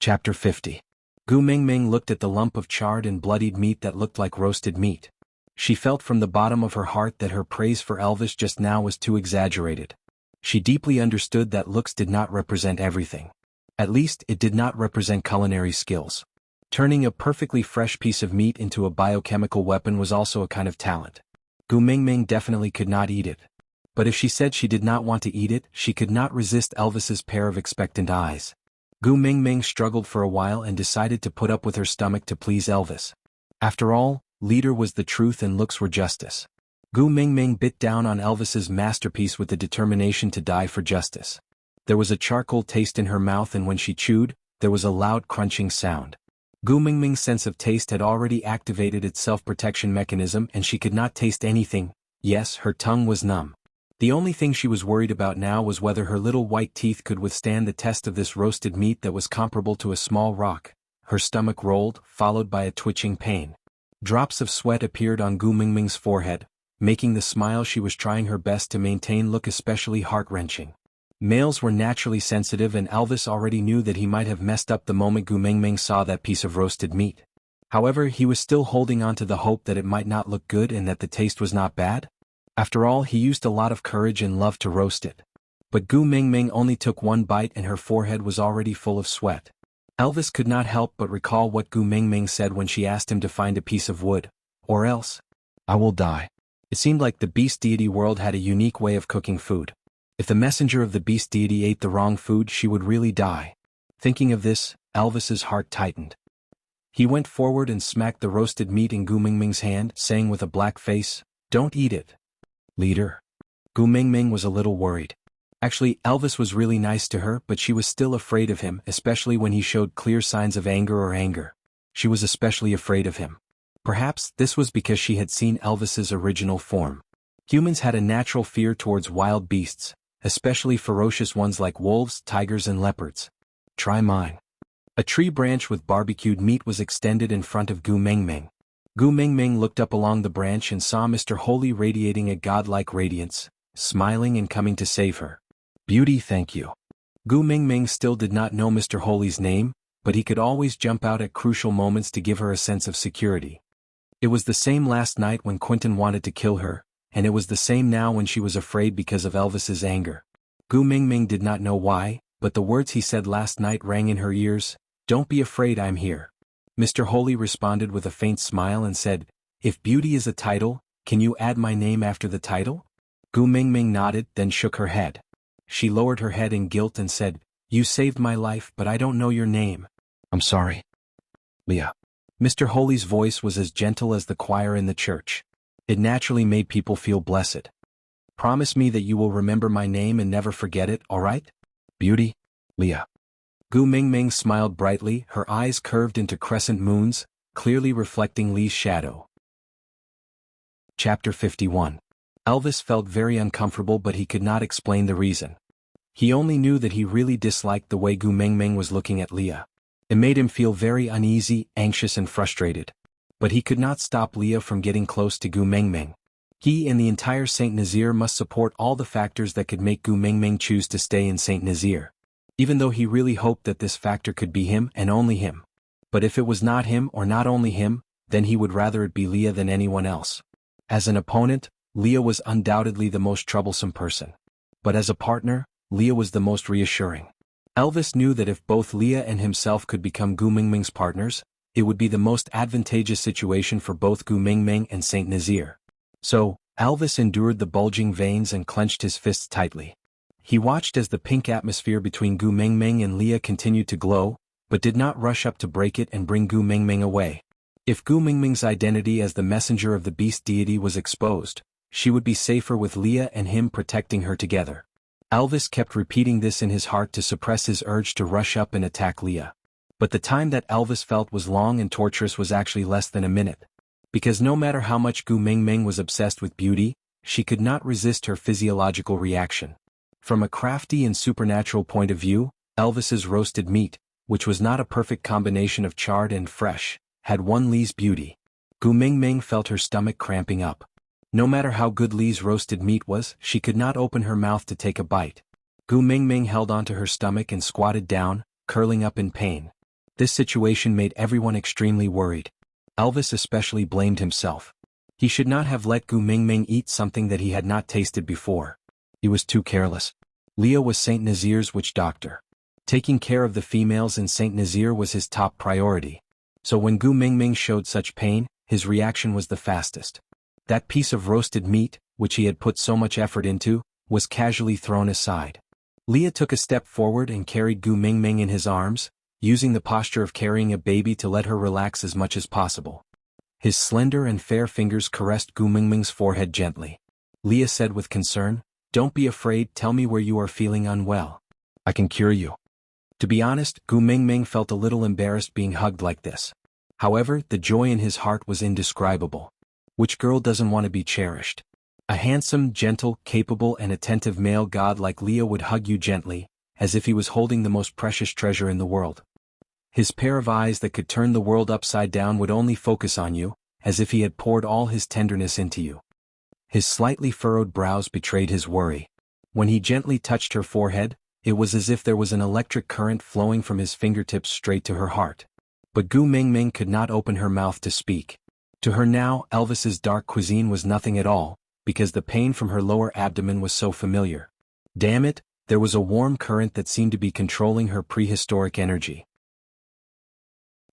Chapter 50. Gu Mingming looked at the lump of charred and bloodied meat that looked like roasted meat. She felt from the bottom of her heart that her praise for Elvis just now was too exaggerated. She deeply understood that looks did not represent everything. At least, it did not represent culinary skills. Turning a perfectly fresh piece of meat into a biochemical weapon was also a kind of talent. Gu Mingming definitely could not eat it. But if she said she did not want to eat it, she could not resist Elvis's pair of expectant eyes. Gu Mingming struggled for a while and decided to put up with her stomach to please Elvis. After all, leader was the truth and looks were justice. Gu Mingming bit down on Elvis's masterpiece with the determination to die for justice. There was a charcoal taste in her mouth, and when she chewed, there was a loud crunching sound. Gu Mingming's sense of taste had already activated its self-protection mechanism, and she could not taste anything. Yes, her tongue was numb. The only thing she was worried about now was whether her little white teeth could withstand the test of this roasted meat that was comparable to a small rock. Her stomach rolled, followed by a twitching pain. Drops of sweat appeared on Gu Mingming's forehead, making the smile she was trying her best to maintain look especially heart-wrenching. Males were naturally sensitive, and Elvis already knew that he might have messed up the moment Gu Mingming saw that piece of roasted meat. However, he was still holding on to the hope that it might not look good and that the taste was not bad. After all, he used a lot of courage and love to roast it. But Gu Mingming only took one bite and her forehead was already full of sweat. Elvis could not help but recall what Gu Mingming said when she asked him to find a piece of wood, or else, "I will die." It seemed like the beast deity world had a unique way of cooking food. If the messenger of the beast deity ate the wrong food, she would really die. Thinking of this, Elvis's heart tightened. He went forward and smacked the roasted meat in Gu Mingming's hand, saying with a black face, "Don't eat it." "Leader." Gu Mingming was a little worried. Actually, Elvis was really nice to her, but she was still afraid of him, especially when he showed clear signs of anger. She was especially afraid of him. Perhaps this was because she had seen Elvis's original form. Humans had a natural fear towards wild beasts, especially ferocious ones like wolves, tigers, and leopards. "Try mine." A tree branch with barbecued meat was extended in front of Gu Mingming. Gu Mingming looked up along the branch and saw Mr. Holy radiating a godlike radiance, smiling and coming to save her. "Beauty, thank you." Gu Mingming still did not know Mr. Holy's name, but he could always jump out at crucial moments to give her a sense of security. It was the same last night when Quentin wanted to kill her, and it was the same now when she was afraid because of Elvis's anger. Gu Mingming did not know why, but the words he said last night rang in her ears. "Don't be afraid, I'm here." Mr. Holy responded with a faint smile and said, "If beauty is a title, can you add my name after the title?" Gu Mingming nodded, then shook her head. She lowered her head in guilt and said, "You saved my life, but I don't know your name." "I'm sorry." "Leah." Mr. Holy's voice was as gentle as the choir in the church. It naturally made people feel blessed. "Promise me that you will remember my name and never forget it, all right?" "Beauty." "Leah." Gu Mingming smiled brightly, her eyes curved into crescent moons, clearly reflecting Li's shadow. Chapter 51. Elvis felt very uncomfortable, but he could not explain the reason. He only knew that he really disliked the way Gu Mingming was looking at Leah. It made him feel very uneasy, anxious, and frustrated. But he could not stop Leah from getting close to Gu Mingming. He and the entire Saint Nazir must support all the factors that could make Gu Mingming choose to stay in Saint Nazir. Even though he really hoped that this factor could be him and only him. But if it was not him or not only him, then he would rather it be Leah than anyone else. As an opponent, Leah was undoubtedly the most troublesome person. But as a partner, Leah was the most reassuring. Elvis knew that if both Leah and himself could become Gu Mingming's partners, it would be the most advantageous situation for both Gu Mingming and Saint Nazir. So, Elvis endured the bulging veins and clenched his fists tightly. He watched as the pink atmosphere between Gu Mingming and Leah continued to glow, but did not rush up to break it and bring Gu Mingming away. If Gu Mingming's identity as the messenger of the beast deity was exposed, she would be safer with Leah and him protecting her together. Elvis kept repeating this in his heart to suppress his urge to rush up and attack Leah. But the time that Elvis felt was long and torturous was actually less than a minute. Because no matter how much Gu Mingming was obsessed with beauty, she could not resist her physiological reaction. From a crafty and supernatural point of view, Elvis's roasted meat, which was not a perfect combination of charred and fresh, had won Li's beauty. Gu Mingming felt her stomach cramping up. No matter how good Li's roasted meat was, she could not open her mouth to take a bite. Gu Mingming held onto her stomach and squatted down, curling up in pain. This situation made everyone extremely worried. Elvis especially blamed himself. He should not have let Gu Mingming eat something that he had not tasted before. He was too careless. Leah was Saint Nazir's witch doctor. Taking care of the females in Saint Nazir was his top priority. So when Gu Mingming showed such pain, his reaction was the fastest. That piece of roasted meat, which he had put so much effort into, was casually thrown aside. Leah took a step forward and carried Gu Mingming in his arms, using the posture of carrying a baby to let her relax as much as possible. His slender and fair fingers caressed Gu Mingming's forehead gently. Leah said with concern, "Don't be afraid, tell me where you are feeling unwell. I can cure you." To be honest, Gu Mingming felt a little embarrassed being hugged like this. However, the joy in his heart was indescribable. Which girl doesn't want to be cherished? A handsome, gentle, capable and attentive male god like Leah would hug you gently, as if he was holding the most precious treasure in the world. His pair of eyes that could turn the world upside down would only focus on you, as if he had poured all his tenderness into you. His slightly furrowed brows betrayed his worry. When he gently touched her forehead, it was as if there was an electric current flowing from his fingertips straight to her heart. But Gu Mingming could not open her mouth to speak. To her now, Elvis's dark cuisine was nothing at all, because the pain from her lower abdomen was so familiar. Damn it, there was a warm current that seemed to be controlling her prehistoric energy.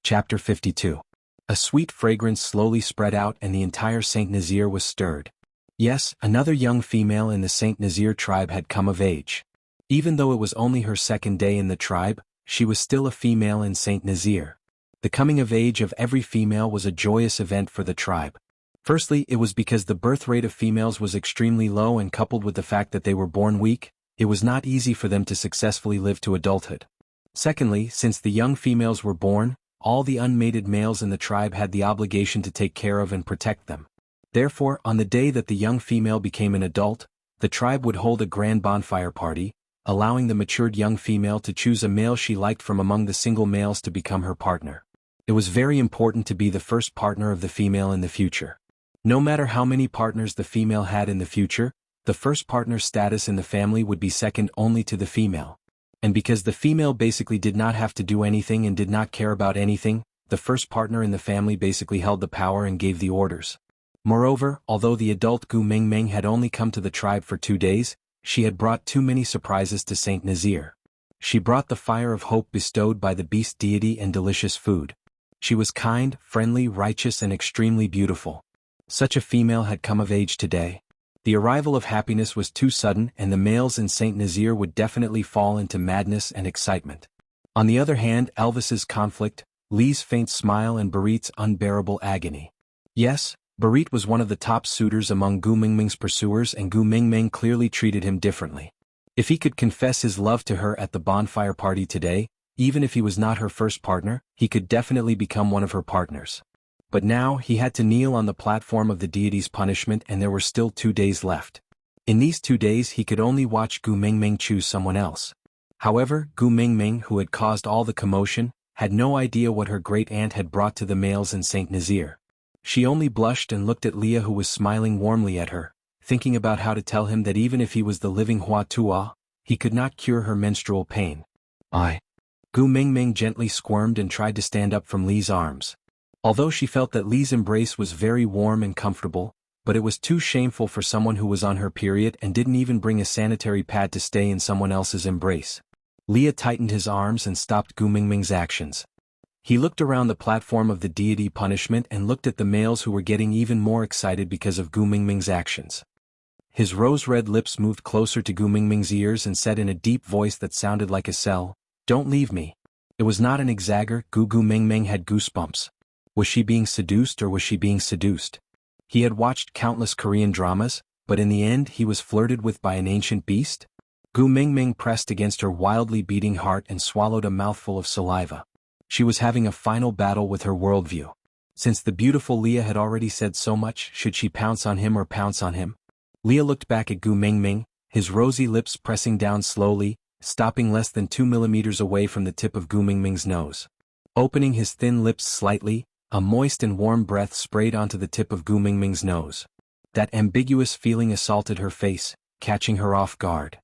Chapter 52. A sweet fragrance slowly spread out and the entire Saint Nazir was stirred. Yes, another young female in the Saint Nazir tribe had come of age. Even though it was only her second day in the tribe, she was still a female in Saint Nazir. The coming of age of every female was a joyous event for the tribe. Firstly, it was because the birth rate of females was extremely low, and coupled with the fact that they were born weak, it was not easy for them to successfully live to adulthood. Secondly, since the young females were born, all the unmated males in the tribe had the obligation to take care of and protect them. Therefore, on the day that the young female became an adult, the tribe would hold a grand bonfire party, allowing the matured young female to choose a male she liked from among the single males to become her partner. It was very important to be the first partner of the female in the future. No matter how many partners the female had in the future, the first partner's status in the family would be second only to the female. And because the female basically did not have to do anything and did not care about anything, the first partner in the family basically held the power and gave the orders. Moreover, although the adult Gu Mingming had only come to the tribe for 2 days, she had brought too many surprises to Saint Nazir. She brought the fire of hope bestowed by the beast deity and delicious food. She was kind, friendly, righteous and extremely beautiful. Such a female had come of age today. The arrival of happiness was too sudden, and the males in Saint Nazir would definitely fall into madness and excitement. On the other hand, Elvis's conflict, Lee's faint smile and Barit's unbearable agony. Yes, Barit was one of the top suitors among Gu Mingming's pursuers, and Gu Mingming clearly treated him differently. If he could confess his love to her at the bonfire party today, even if he was not her first partner, he could definitely become one of her partners. But now he had to kneel on the platform of the deity's punishment, and there were still 2 days left. In these 2 days he could only watch Gu Mingming choose someone else. However, Gu Mingming, who had caused all the commotion, had no idea what her great-aunt had brought to the males in Saint Nazir. She only blushed and looked at Leah, who was smiling warmly at her, thinking about how to tell him that even if he was the living Hua Tua, he could not cure her menstrual pain. Gu Mingming gently squirmed and tried to stand up from Lee's arms. Although she felt that Lee's embrace was very warm and comfortable, but it was too shameful for someone who was on her period and didn't even bring a sanitary pad to stay in someone else's embrace. Leah tightened his arms and stopped Gu Mingming's actions. He looked around the platform of the deity punishment and looked at the males, who were getting even more excited because of Gu Mingming's actions. His rose-red lips moved closer to Gu Mingming's ears and said in a deep voice that sounded like a cell, "Don't leave me." It was not an exagger. Gu Mingming had goosebumps. Was she being seduced, or was she being seduced? He had watched countless Korean dramas, but in the end he was flirted with by an ancient beast? Gu Mingming pressed against her wildly beating heart and swallowed a mouthful of saliva. She was having a final battle with her worldview. Since the beautiful Leah had already said so much, should she pounce on him or pounce on him? Leah looked back at Gu Mingming, his rosy lips pressing down slowly, stopping less than 2 millimeters away from the tip of Gu Mingming's nose. Opening his thin lips slightly, a moist and warm breath sprayed onto the tip of Gu Mingming's nose. That ambiguous feeling assaulted her face, catching her off guard.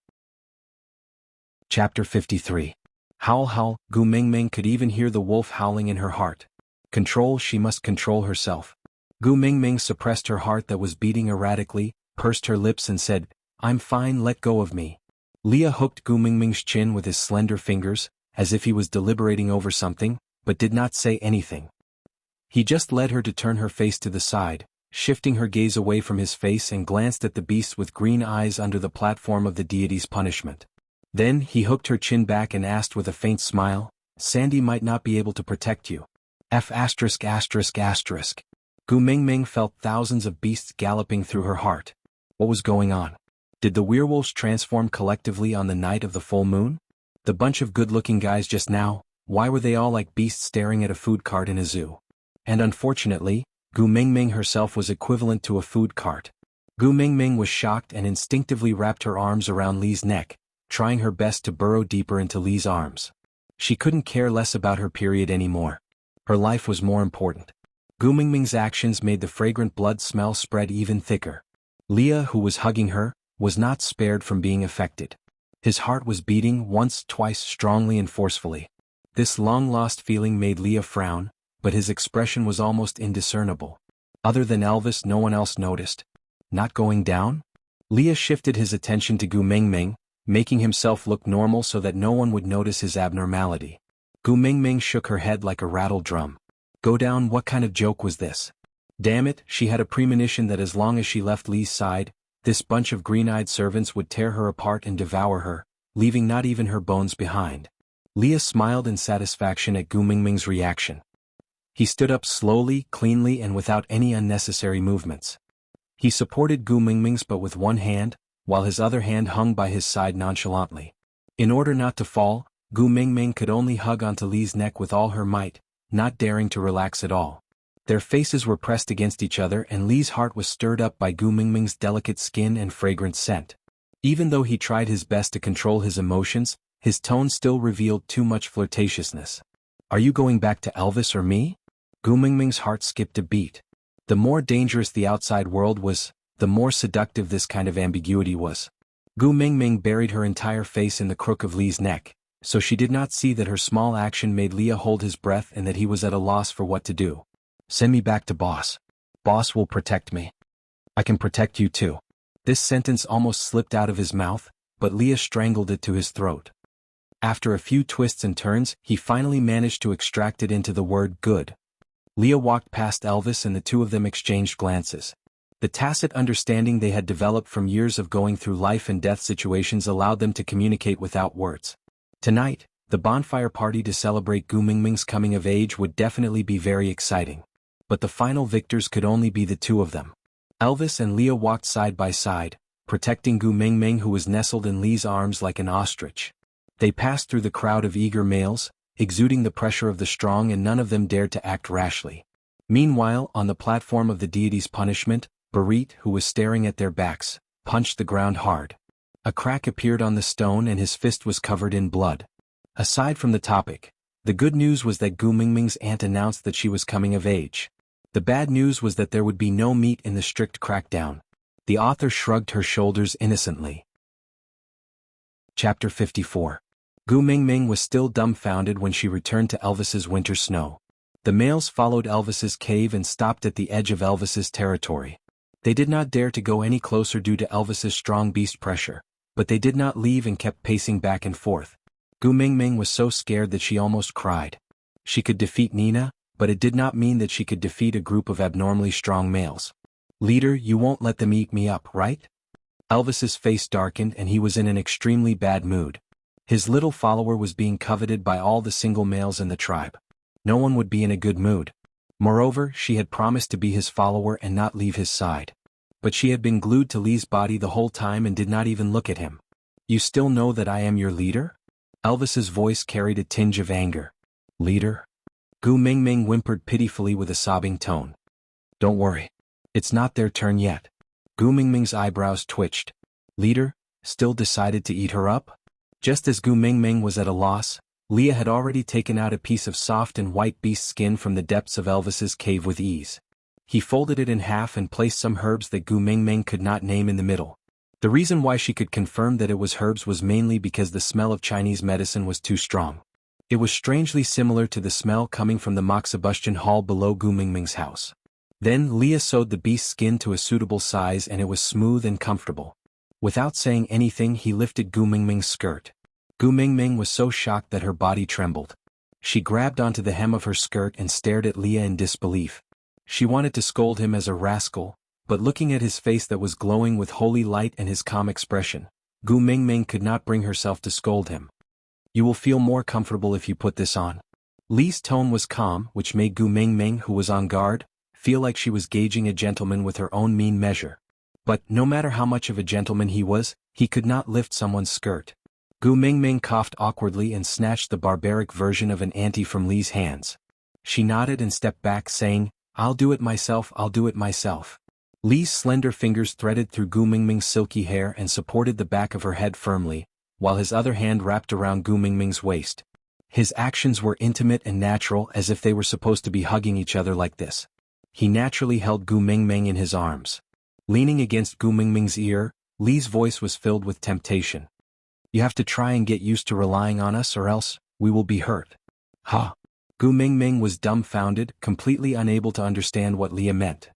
Chapter 53. Howl, howl, Gu Mingming could even hear the wolf howling in her heart. Control, she must control herself. Gu Mingming suppressed her heart that was beating erratically, pursed her lips and said, "I'm fine, let go of me." Leah hooked Gu Mingming's chin with his slender fingers, as if he was deliberating over something, but did not say anything. He just led her to turn her face to the side, shifting her gaze away from his face and glanced at the beast with green eyes under the platform of the deity's punishment. Then he hooked her chin back and asked with a faint smile, "Sandy might not be able to protect you." F******. Gu Mingming felt thousands of beasts galloping through her heart. What was going on? Did the werewolves transform collectively on the night of the full moon? The bunch of good-looking guys just now, why were they all like beasts staring at a food cart in a zoo? And unfortunately, Gu Mingming herself was equivalent to a food cart. Gu Mingming was shocked and instinctively wrapped her arms around Li's neck, trying her best to burrow deeper into Li's arms. She couldn't care less about her period anymore. Her life was more important. Gu Mingming's actions made the fragrant blood smell spread even thicker. Leah, who was hugging her, was not spared from being affected. His heart was beating once, twice, strongly and forcefully. This long-lost feeling made Leah frown, but his expression was almost indiscernible. Other than Elvis, no one else noticed. Not going down? Leah shifted his attention to Gu Mingming, making himself look normal so that no one would notice his abnormality. Gu Mingming shook her head like a rattle drum. Go down, what kind of joke was this? Damn it, she had a premonition that as long as she left Li's side, this bunch of green-eyed servants would tear her apart and devour her, leaving not even her bones behind. Leah smiled in satisfaction at Gu Mingming's reaction. He stood up slowly, cleanly and without any unnecessary movements. He supported Gu Mingming's but with one hand, while his other hand hung by his side nonchalantly. In order not to fall, Gu Mingming could only hug onto Li's neck with all her might, not daring to relax at all. Their faces were pressed against each other and Li's heart was stirred up by Gu Mingming's delicate skin and fragrant scent. Even though he tried his best to control his emotions, his tone still revealed too much flirtatiousness. Are you going back to Elvis or me? Gu Mingming's heart skipped a beat. The more dangerous the outside world was, the more seductive this kind of ambiguity was. Gu Mingming buried her entire face in the crook of Li's neck, so she did not see that her small action made Leah hold his breath and that he was at a loss for what to do. Send me back to Boss. Boss will protect me. I can protect you too. This sentence almost slipped out of his mouth, but Leah strangled it to his throat. After a few twists and turns, he finally managed to extract it into the word good. Leah walked past Elvis and the two of them exchanged glances. The tacit understanding they had developed from years of going through life and death situations allowed them to communicate without words. Tonight, the bonfire party to celebrate Gu Mingming's coming of age would definitely be very exciting. But the final victors could only be the two of them. Elvis and Leah walked side by side, protecting Gu Mingming who was nestled in Li's arms like an ostrich. They passed through the crowd of eager males, exuding the pressure of the strong, and none of them dared to act rashly. Meanwhile, on the platform of the deity's punishment, Barit, who was staring at their backs, punched the ground hard. A crack appeared on the stone and his fist was covered in blood. Aside from the topic, the good news was that Gu Mingming's aunt announced that she was coming of age. The bad news was that there would be no meat in the strict crackdown. The author shrugged her shoulders innocently. Chapter 54. Gu Mingming was still dumbfounded when she returned to Elvis's winter snow. The males followed Elvis's cave and stopped at the edge of Elvis's territory. They did not dare to go any closer due to Elvis's strong beast pressure, but they did not leave and kept pacing back and forth. Gu Mingming was so scared that she almost cried. She could defeat Nina, but it did not mean that she could defeat a group of abnormally strong males. Leader, you won't let them eat me up, right? Elvis's face darkened and he was in an extremely bad mood. His little follower was being coveted by all the single males in the tribe. No one would be in a good mood. Moreover, she had promised to be his follower and not leave his side. But she had been glued to Li's body the whole time and did not even look at him. You still know that I am your leader? Elvis's voice carried a tinge of anger. Leader? Gu Mingming whimpered pitifully with a sobbing tone. Don't worry. It's not their turn yet. Gu Mingming's eyebrows twitched. Leader, still decided to eat her up? Just as Gu Mingming was at a loss, Leah had already taken out a piece of soft and white beast skin from the depths of Elvis's cave with ease. He folded it in half and placed some herbs that Gu Mingming could not name in the middle. The reason why she could confirm that it was herbs was mainly because the smell of Chinese medicine was too strong. It was strangely similar to the smell coming from the Moxibustion hall below Gu Mingming's house. Then Leah sewed the beast's skin to a suitable size and it was smooth and comfortable. Without saying anything he lifted Gu Mingming's skirt. Gu Mingming was so shocked that her body trembled. She grabbed onto the hem of her skirt and stared at Leah in disbelief. She wanted to scold him as a rascal, but looking at his face that was glowing with holy light and his calm expression, Gu Mingming could not bring herself to scold him. "You will feel more comfortable if you put this on." Li's tone was calm, which made Gu Mingming, who was on guard, feel like she was gauging a gentleman with her own mean measure. But, no matter how much of a gentleman he was, he could not lift someone's skirt. Gu Mingming coughed awkwardly and snatched the barbaric version of an ante from Li's hands. She nodded and stepped back saying, "I'll do it myself, I'll do it myself." Li's slender fingers threaded through Gu Mingming's silky hair and supported the back of her head firmly, while his other hand wrapped around Gu Mingming's waist. His actions were intimate and natural, as if they were supposed to be hugging each other like this. He naturally held Gu Mingming in his arms. Leaning against Gu Mingming's ear, Li's voice was filled with temptation. "You have to try and get used to relying on us or else, we will be hurt." "Huh?" Gu Mingming was dumbfounded, completely unable to understand what Leah meant.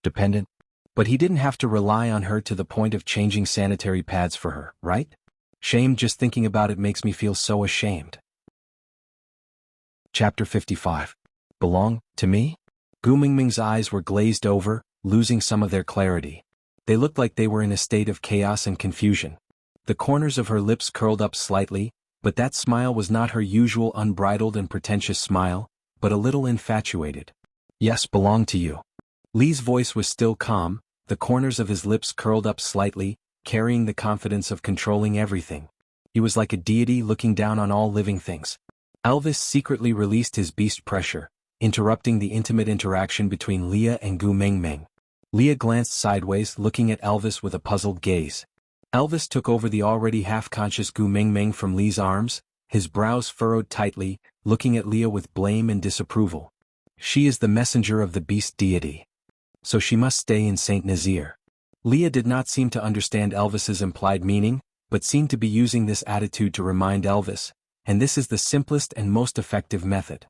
Dependent? But he didn't have to rely on her to the point of changing sanitary pads for her, right? Shame, just thinking about it makes me feel so ashamed. Chapter 55. Belong to me? Gu Mingming's eyes were glazed over, losing some of their clarity. They looked like they were in a state of chaos and confusion. The corners of her lips curled up slightly, but that smile was not her usual unbridled and pretentious smile, but a little infatuated. "Yes, belong to you." Li's voice was still calm, the corners of his lips curled up slightly, carrying the confidence of controlling everything. He was like a deity looking down on all living things. Elvis secretly released his beast pressure, interrupting the intimate interaction between Leah and Gu Mingming. Leah glanced sideways, looking at Elvis with a puzzled gaze. Elvis took over the already half-conscious Gu Mingming from Li's arms, his brows furrowed tightly, looking at Leah with blame and disapproval. "She is the messenger of the beast deity. So she must stay in Saint Nazir." Leah did not seem to understand Elvis's implied meaning, but seemed to be using this attitude to remind Elvis, and this is the simplest and most effective method.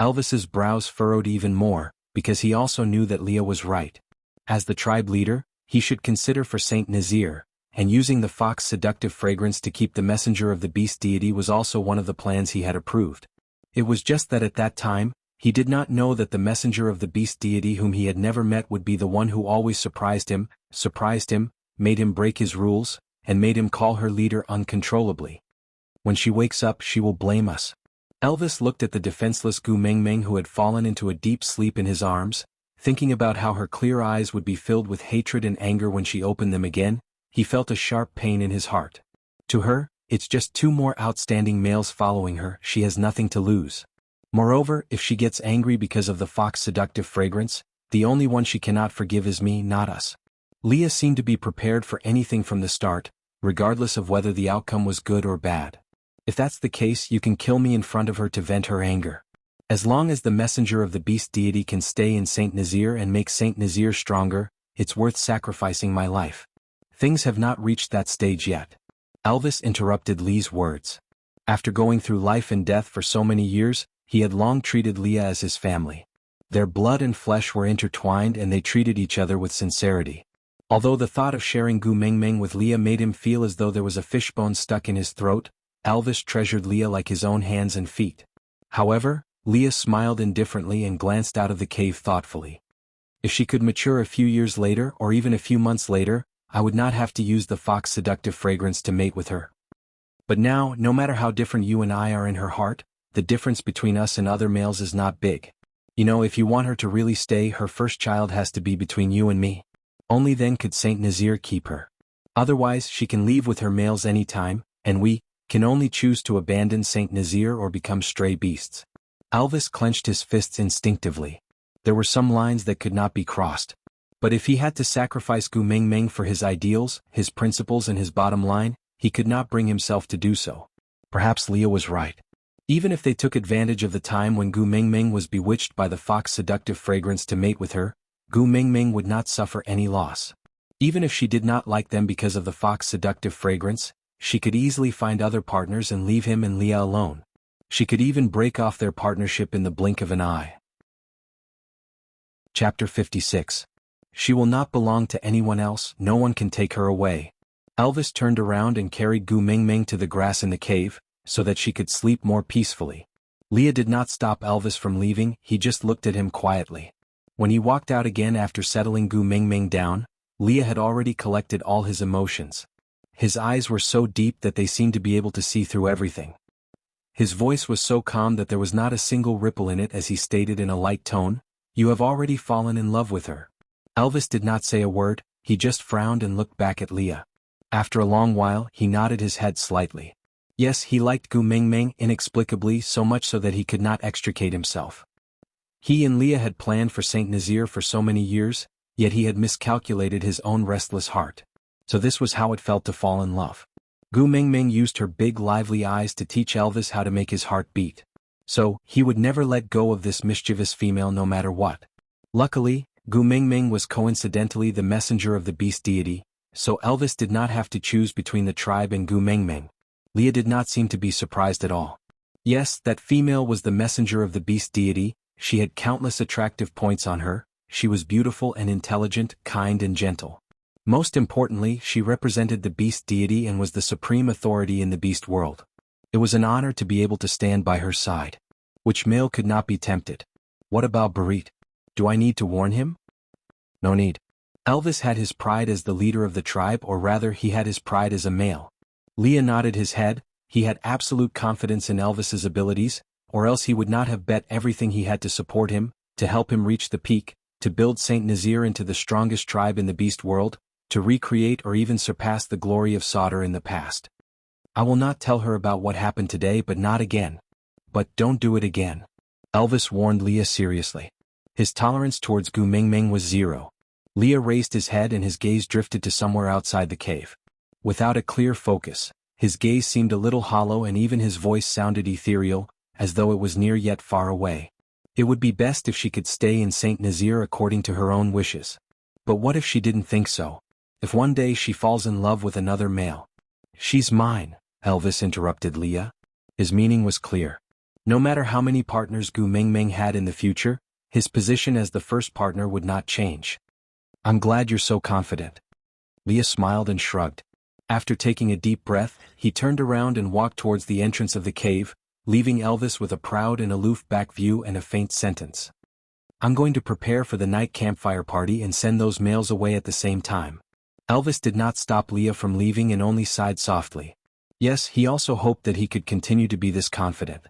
Elvis's brows furrowed even more, because he also knew that Leah was right. As the tribe leader, he should consider for Saint Nazir, and using the fox seductive fragrance to keep the messenger of the beast deity was also one of the plans he had approved. It was just that at that time, he did not know that the messenger of the beast deity whom he had never met would be the one who always surprised him, made him break his rules, and made him call her leader uncontrollably. "When she wakes up she will blame us." Elvis looked at the defenseless Gu Mingming who had fallen into a deep sleep in his arms, thinking about how her clear eyes would be filled with hatred and anger when she opened them again. He felt a sharp pain in his heart. To her, it's just two more outstanding males following her, she has nothing to lose. Moreover, if she gets angry because of the fox seductive fragrance, the only one she cannot forgive is me, not us. Leah seemed to be prepared for anything from the start, regardless of whether the outcome was good or bad. "If that's the case, you can kill me in front of her to vent her anger. As long as the messenger of the beast deity can stay in Saint Nazir and make Saint Nazir stronger, it's worth sacrificing my life." "Things have not reached that stage yet." Elvis interrupted Li's words. After going through life and death for so many years, he had long treated Leah as his family. Their blood and flesh were intertwined and they treated each other with sincerity. Although the thought of sharing Gu Mingming with Leah made him feel as though there was a fishbone stuck in his throat, Elvis treasured Leah like his own hands and feet. However, Leah smiled indifferently and glanced out of the cave thoughtfully. "If she could mature a few years later or even a few months later, I would not have to use the fox seductive fragrance to mate with her. But now, no matter how different you and I are in her heart, the difference between us and other males is not big. You know, if you want her to really stay, her first child has to be between you and me. Only then could Saint Nazir keep her. Otherwise, she can leave with her males any time, and we can only choose to abandon Saint Nazir or become stray beasts." Elvis clenched his fists instinctively. There were some lines that could not be crossed. But if he had to sacrifice Gu Mingming for his ideals, his principles and his bottom line, he could not bring himself to do so. Perhaps Leah was right. Even if they took advantage of the time when Gu Mingming was bewitched by the fox seductive fragrance to mate with her, Gu Mingming would not suffer any loss. Even if she did not like them because of the fox seductive fragrance, she could easily find other partners and leave him and Leah alone. She could even break off their partnership in the blink of an eye. Chapter 56. She will not belong to anyone else, no one can take her away. Elvis turned around and carried Gu Mingming to the grass in the cave, so that she could sleep more peacefully. Leah did not stop Elvis from leaving, he just looked at him quietly. When he walked out again after settling Gu Mingming down, Leah had already collected all his emotions. His eyes were so deep that they seemed to be able to see through everything. His voice was so calm that there was not a single ripple in it as he stated in a light tone, "You have already fallen in love with her." Elvis did not say a word, he just frowned and looked back at Leah. After a long while, he nodded his head slightly. Yes, he liked Gu Mingming inexplicably, so much so that he could not extricate himself. He and Leah had planned for Saint Nazaire for so many years, yet he had miscalculated his own restless heart. So this was how it felt to fall in love. Gu Mingming used her big lively eyes to teach Elvis how to make his heart beat. So, he would never let go of this mischievous female no matter what. Luckily, Gu Mingming was coincidentally the messenger of the beast deity, so Elvis did not have to choose between the tribe and Gu Mingming. Leah did not seem to be surprised at all. Yes, that female was the messenger of the beast deity, she had countless attractive points on her, she was beautiful and intelligent, kind and gentle. Most importantly, she represented the beast deity and was the supreme authority in the beast world. It was an honor to be able to stand by her side. Which male could not be tempted? What about Barit? Do I need to warn him? No need. Elvis had his pride as the leader of the tribe, or rather he had his pride as a male. Leah nodded his head, he had absolute confidence in Elvis's abilities, or else he would not have bet everything he had to support him, to help him reach the peak, to build Saint Nazaire into the strongest tribe in the beast world, to recreate or even surpass the glory of Sauter in the past. I will not tell her about what happened today, but not again. But don't do it again. Elvis warned Leah seriously. His tolerance towards Gu Mingming was zero. Leah raised his head and his gaze drifted to somewhere outside the cave. Without a clear focus, his gaze seemed a little hollow and even his voice sounded ethereal, as though it was near yet far away. It would be best if she could stay in Saint Nazaire according to her own wishes. But what if she didn't think so? If one day she falls in love with another male? She's mine, Elvis interrupted Leah. His meaning was clear. No matter how many partners Gu Mingming had in the future, his position as the first partner would not change. I'm glad you're so confident. Leah smiled and shrugged. After taking a deep breath, he turned around and walked towards the entrance of the cave, leaving Elvis with a proud and aloof back view and a faint sentence. I'm going to prepare for the night campfire party and send those males away at the same time. Elvis did not stop Leah from leaving and only sighed softly. Yes, he also hoped that he could continue to be this confident.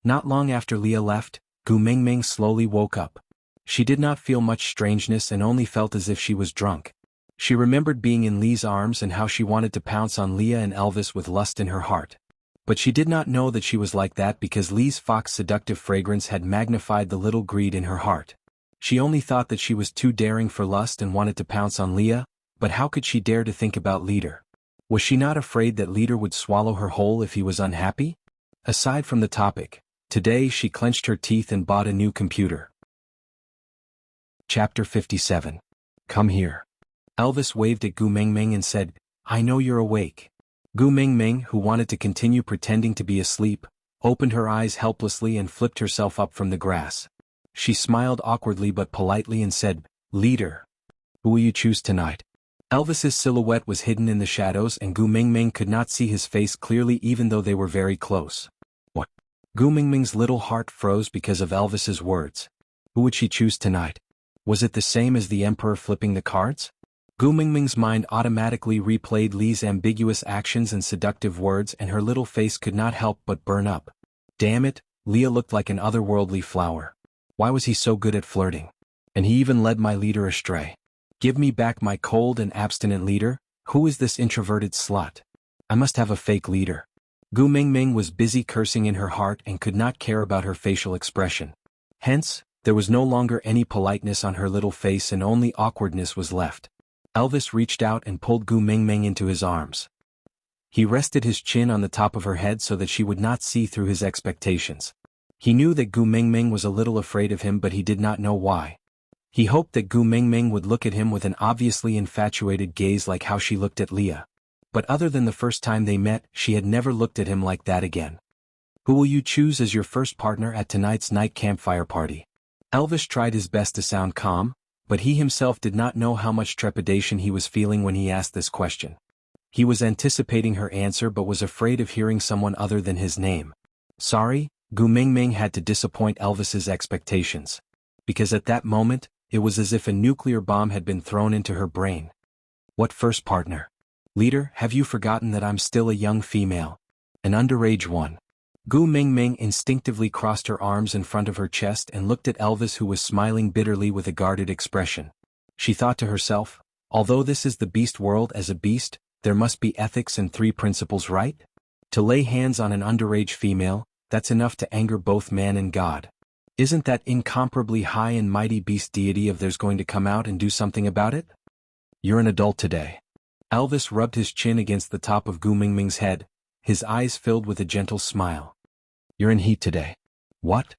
Not long after Leah left, Gu Mingming slowly woke up. She did not feel much strangeness and only felt as if she was drunk. She remembered being in Lee's arms and how she wanted to pounce on Leah and Elvis with lust in her heart. But she did not know that she was like that because Lee's fox seductive fragrance had magnified the little greed in her heart. She only thought that she was too daring for lust and wanted to pounce on Leah, but how could she dare to think about Leader? Was she not afraid that Leader would swallow her whole if he was unhappy? Aside from the topic, today she clenched her teeth and bought a new computer. Chapter 57. Come here. Elvis waved at Gu Mingming and said, I know you're awake. Gu Mingming, who wanted to continue pretending to be asleep, opened her eyes helplessly and flipped herself up from the grass. She smiled awkwardly but politely and said, Leader. Who will you choose tonight? Elvis's silhouette was hidden in the shadows and Gu Mingming could not see his face clearly even though they were very close. What? Gu Mingming's little heart froze because of Elvis's words. Who would she choose tonight? Was it the same as the Emperor flipping the cards? Gu Mingming's mind automatically replayed Lee's ambiguous actions and seductive words and her little face could not help but burn up. Damn it, Leah looked like an otherworldly flower. Why was he so good at flirting? And he even led my leader astray. Give me back my cold and abstinent leader. Who is this introverted slut? I must have a fake leader. Gu Mingming was busy cursing in her heart and could not care about her facial expression. Hence, there was no longer any politeness on her little face and only awkwardness was left. Elvis reached out and pulled Gu Mingming into his arms. He rested his chin on the top of her head so that she would not see through his expectations. He knew that Gu Mingming was a little afraid of him but he did not know why. He hoped that Gu Mingming would look at him with an obviously infatuated gaze like how she looked at Leah. But other than the first time they met, she had never looked at him like that again. Who will you choose as your first partner at tonight's night campfire party? Elvis tried his best to sound calm, but he himself did not know how much trepidation he was feeling when he asked this question. He was anticipating her answer but was afraid of hearing someone other than his name. Sorry, Gu Mingming had to disappoint Elvis's expectations. Because at that moment, it was as if a nuclear bomb had been thrown into her brain. What first partner? Leader, have you forgotten that I'm still a young female? An underage one. Gu Mingming instinctively crossed her arms in front of her chest and looked at Elvis, who was smiling bitterly with a guarded expression. She thought to herself, although this is the beast world, as a beast, there must be ethics and 3 principles, right? To lay hands on an underage female, that's enough to anger both man and God. Isn't that incomparably high and mighty beast deity of theirs going to come out and do something about it? You're an adult today. Elvis rubbed his chin against the top of Gu Mingming's head, his eyes filled with a gentle smile. You're in heat today. What?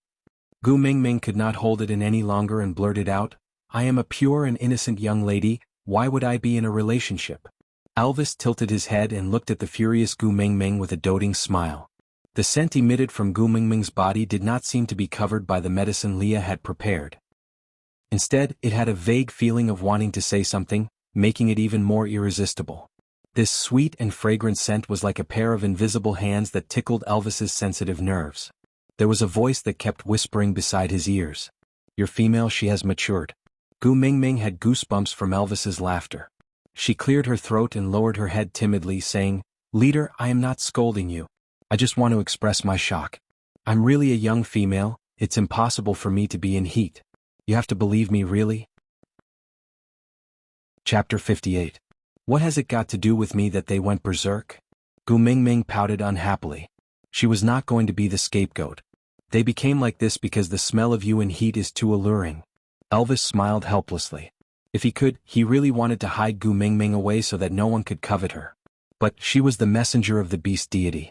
Gu Mingming could not hold it in any longer and blurted out, I am a pure and innocent young lady, why would I be in a relationship? Elvis tilted his head and looked at the furious Gu Mingming with a doting smile. The scent emitted from Gu Mingming's body did not seem to be covered by the medicine Leah had prepared. Instead, it had a vague feeling of wanting to say something, making it even more irresistible. This sweet and fragrant scent was like a pair of invisible hands that tickled Elvis's sensitive nerves. There was a voice that kept whispering beside his ears. Your female, she has matured. Gu Mingming had goosebumps from Elvis's laughter. She cleared her throat and lowered her head timidly, saying, Leader, I am not scolding you. I just want to express my shock. I'm really a young female, it's impossible for me to be in heat. You have to believe me, really? Chapter 58. What has it got to do with me that they went berserk? Gu Mingming pouted unhappily. She was not going to be the scapegoat. They became like this because the smell of you in heat is too alluring. Elvis smiled helplessly. If he could, he really wanted to hide Gu Mingming away so that no one could covet her. But she was the messenger of the beast deity.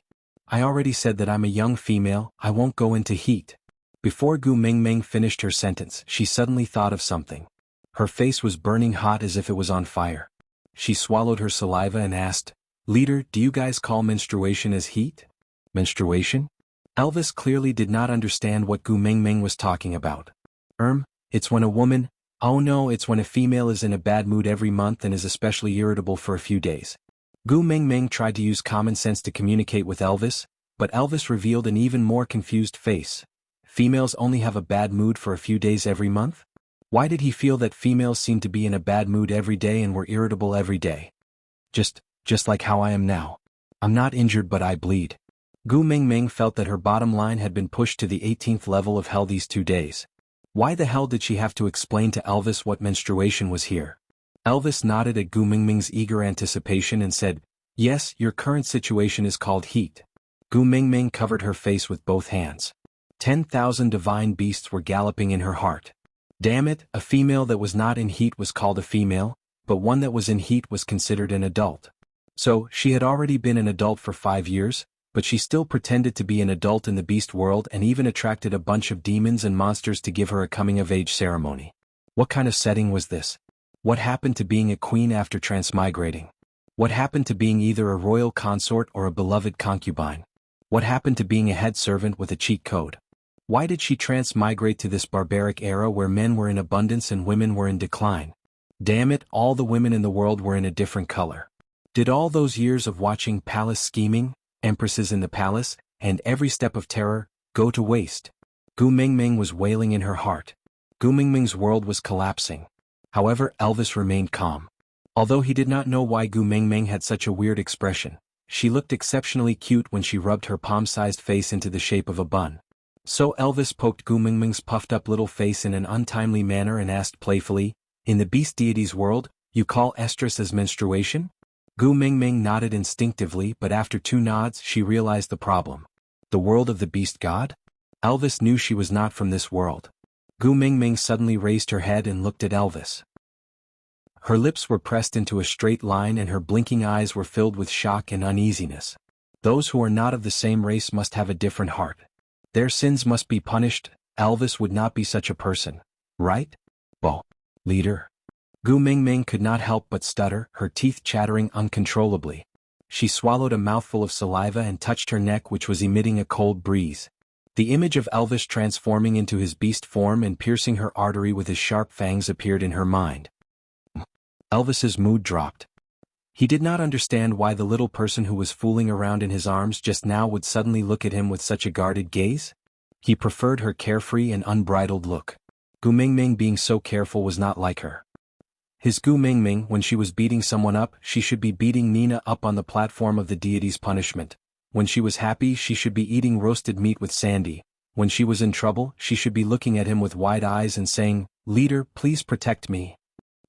I already said that I'm a young female, I won't go into heat. Before Gu Mingming finished her sentence, she suddenly thought of something. Her face was burning hot as if it was on fire. She swallowed her saliva and asked, Leader, do you guys call menstruation as heat? Menstruation? Elvis clearly did not understand what Gu Mingming was talking about. It's when a woman, oh no, it's when a female is in a bad mood every month and is especially irritable for a few days. Gu Mingming tried to use common sense to communicate with Elvis, but Elvis revealed an even more confused face. Females only have a bad mood for a few days every month? Why did he feel that females seemed to be in a bad mood every day and were irritable every day? Just like how I am now. I'm not injured but I bleed. Gu Mingming felt that her bottom line had been pushed to the 18th level of hell these 2 days. Why the hell did she have to explain to Elvis what menstruation was here? Elvis nodded at Gu Mingming's eager anticipation and said, Yes, your current situation is called heat. Gu Mingming covered her face with both hands. 10,000 divine beasts were galloping in her heart. Damn it, a female that was not in heat was called a female, but one that was in heat was considered an adult. So, she had already been an adult for 5 years, but she still pretended to be an adult in the beast world and even attracted a bunch of demons and monsters to give her a coming-of-age ceremony. What kind of setting was this? What happened to being a queen after transmigrating? What happened to being either a royal consort or a beloved concubine? What happened to being a head servant with a cheat code? Why did she transmigrate to this barbaric era where men were in abundance and women were in decline? Damn it, all the women in the world were in a different color. Did all those years of watching palace scheming, empresses in the palace, and every step of terror, go to waste? Gu Mingming was wailing in her heart. Gu Mingming's world was collapsing. However, Elvis remained calm. Although he did not know why Gu Mingming had such a weird expression, she looked exceptionally cute when she rubbed her palm-sized face into the shape of a bun. So Elvis poked Gu Mingming's puffed-up little face in an untimely manner and asked playfully, In the beast deity's world, you call estrus as menstruation? Gu Mingming nodded instinctively, but after 2 nods she realized the problem. The world of the beast god? Elvis knew she was not from this world. Gu Mingming suddenly raised her head and looked at Elvis. Her lips were pressed into a straight line and her blinking eyes were filled with shock and uneasiness. Those who are not of the same race must have a different heart. Their sins must be punished. Elvis would not be such a person, right? Well, leader. Gu Mingming could not help but stutter, her teeth chattering uncontrollably. She swallowed a mouthful of saliva and touched her neck, which was emitting a cold breeze. The image of Elvis transforming into his beast form and piercing her artery with his sharp fangs appeared in her mind. Elvis's mood dropped. He did not understand why the little person who was fooling around in his arms just now would suddenly look at him with such a guarded gaze. He preferred her carefree and unbridled look. Gu Mingming being so careful was not like her. His Gu Mingming, when she was beating someone up, she should be beating Nina up on the platform of the deity's punishment. When she was happy, she should be eating roasted meat with Sandy. When she was in trouble, she should be looking at him with wide eyes and saying, "Leader, please protect me."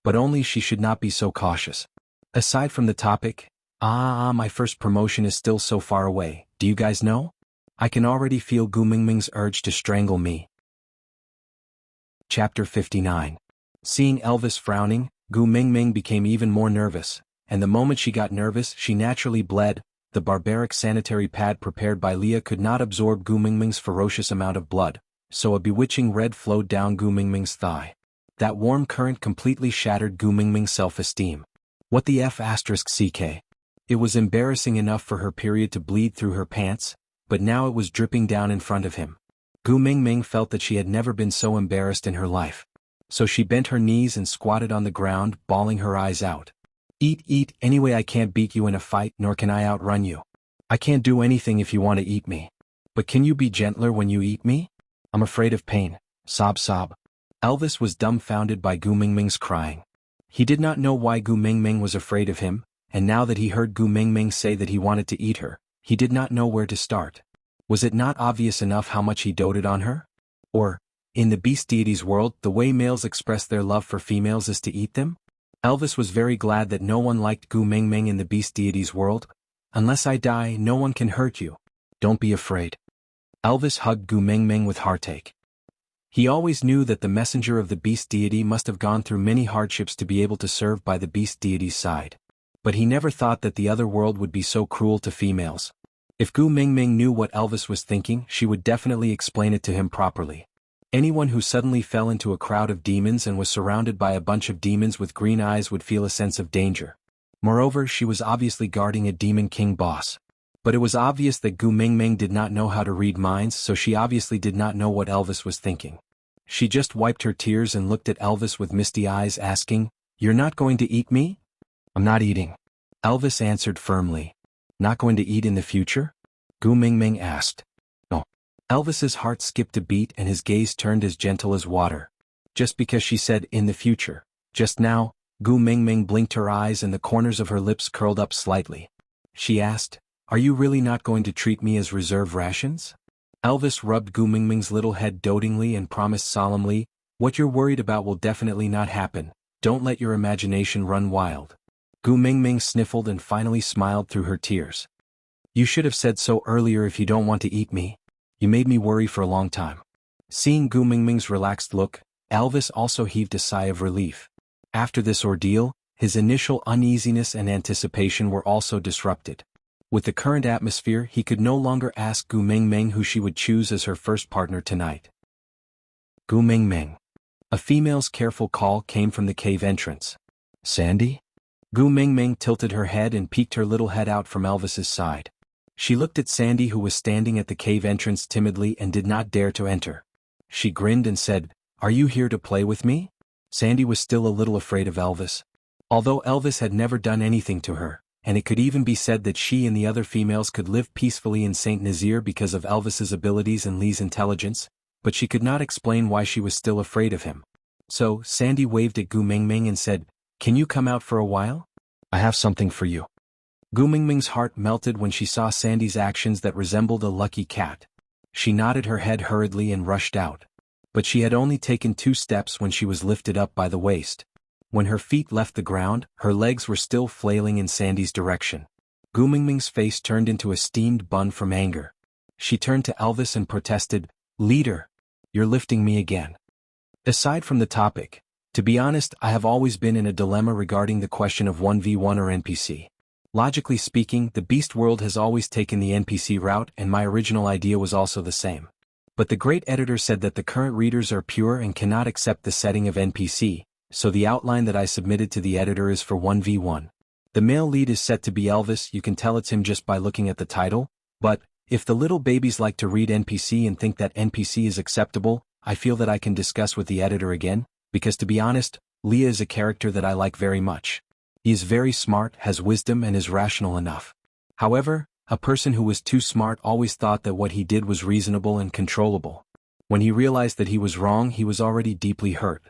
But only she should not be so cautious. Aside from the topic, my first promotion is still so far away, do you guys know? I can already feel Gu Mingming's urge to strangle me. Chapter 59. Seeing Elvis frowning, Gu Mingming became even more nervous, and the moment she got nervous she naturally bled. The barbaric sanitary pad prepared by Leah could not absorb Gu Mingming's ferocious amount of blood, so a bewitching red flowed down Gu Mingming's thigh. That warm current completely shattered Gu Mingming's self-esteem. What the f***ck? It was embarrassing enough for her period to bleed through her pants, but now it was dripping down in front of him. Gu Mingming felt that she had never been so embarrassed in her life. So she bent her knees and squatted on the ground, bawling her eyes out. Eat, anyway I can't beat you in a fight, nor can I outrun you. I can't do anything if you want to eat me. But can you be gentler when you eat me? I'm afraid of pain. Sob. Elvis was dumbfounded by Gu Mingming's crying. He did not know why Gu Mingming was afraid of him, and now that he heard Gu Mingming say that he wanted to eat her, he did not know where to start. Was it not obvious enough how much he doted on her? Or, in the beast deity's world, the way males express their love for females is to eat them? Elvis was very glad that no one liked Gu Mingming in the beast deity's world. Unless I die, no one can hurt you. Don't be afraid. Elvis hugged Gu Mingming with heartache. He always knew that the messenger of the beast deity must have gone through many hardships to be able to serve by the beast deity's side. But he never thought that the other world would be so cruel to females. If Gu Mingming knew what Elvis was thinking, she would definitely explain it to him properly. Anyone who suddenly fell into a crowd of demons and was surrounded by a bunch of demons with green eyes would feel a sense of danger. Moreover, she was obviously guarding a demon king boss. But it was obvious that Gu Mingming did not know how to read minds, so she obviously did not know what Elvis was thinking. She just wiped her tears and looked at Elvis with misty eyes, asking, "You're not going to eat me?" "I'm not eating," Elvis answered firmly. "Not going to eat in the future?" Gu Mingming asked. "No." Elvis's heart skipped a beat and his gaze turned as gentle as water. Just because she said "in the future" just now, Gu Mingming blinked her eyes and the corners of her lips curled up slightly. She asked, "Are you really not going to treat me as reserve rations?" Elvis rubbed Gu Mingming's little head dotingly and promised solemnly, "What you're worried about will definitely not happen. Don't let your imagination run wild." Gu Mingming sniffled and finally smiled through her tears. "You should have said so earlier if you don't want to eat me. You made me worry for a long time." Seeing Gu Mingming's relaxed look, Elvis also heaved a sigh of relief. After this ordeal, his initial uneasiness and anticipation were also disrupted. With the current atmosphere, he could no longer ask Gu Mingming who she would choose as her first partner tonight. Gu Mingming. A female's careful call came from the cave entrance. "Sandy?" Gu Mingming tilted her head and peeked her little head out from Elvis's side. She looked at Sandy, who was standing at the cave entrance timidly and did not dare to enter. She grinned and said, "Are you here to play with me?" Sandy was still a little afraid of Elvis. Although Elvis had never done anything to her, and it could even be said that she and the other females could live peacefully in St. Nazaire because of Elvis's abilities and Lee's intelligence, but she could not explain why she was still afraid of him. So, Sandy waved at Gu Mingming and said, "Can you come out for a while? I have something for you." Gu Mingming's heart melted when she saw Sandy's actions that resembled a lucky cat. She nodded her head hurriedly and rushed out. But she had only taken 2 steps when she was lifted up by the waist. When her feet left the ground, her legs were still flailing in Sandy's direction. Gu Mingming's face turned into a steamed bun from anger. She turned to Elvis and protested, "Leader, you're lifting me again." Aside from the topic, to be honest, I have always been in a dilemma regarding the question of 1v1 or NPC. Logically speaking, the beast world has always taken the NPC route, and my original idea was also the same. But the great editor said that the current readers are pure and cannot accept the setting of NPC, so the outline that I submitted to the editor is for 1v1. The male lead is set to be Elvis. You can tell it's him just by looking at the title, but if the little babies like to read NPC and think that NPC is acceptable, I feel that I can discuss with the editor again, because to be honest, Leah is a character that I like very much. He is very smart, has wisdom and is rational enough. However, a person who was too smart always thought that what he did was reasonable and controllable. When he realized that he was wrong, he was already deeply hurt.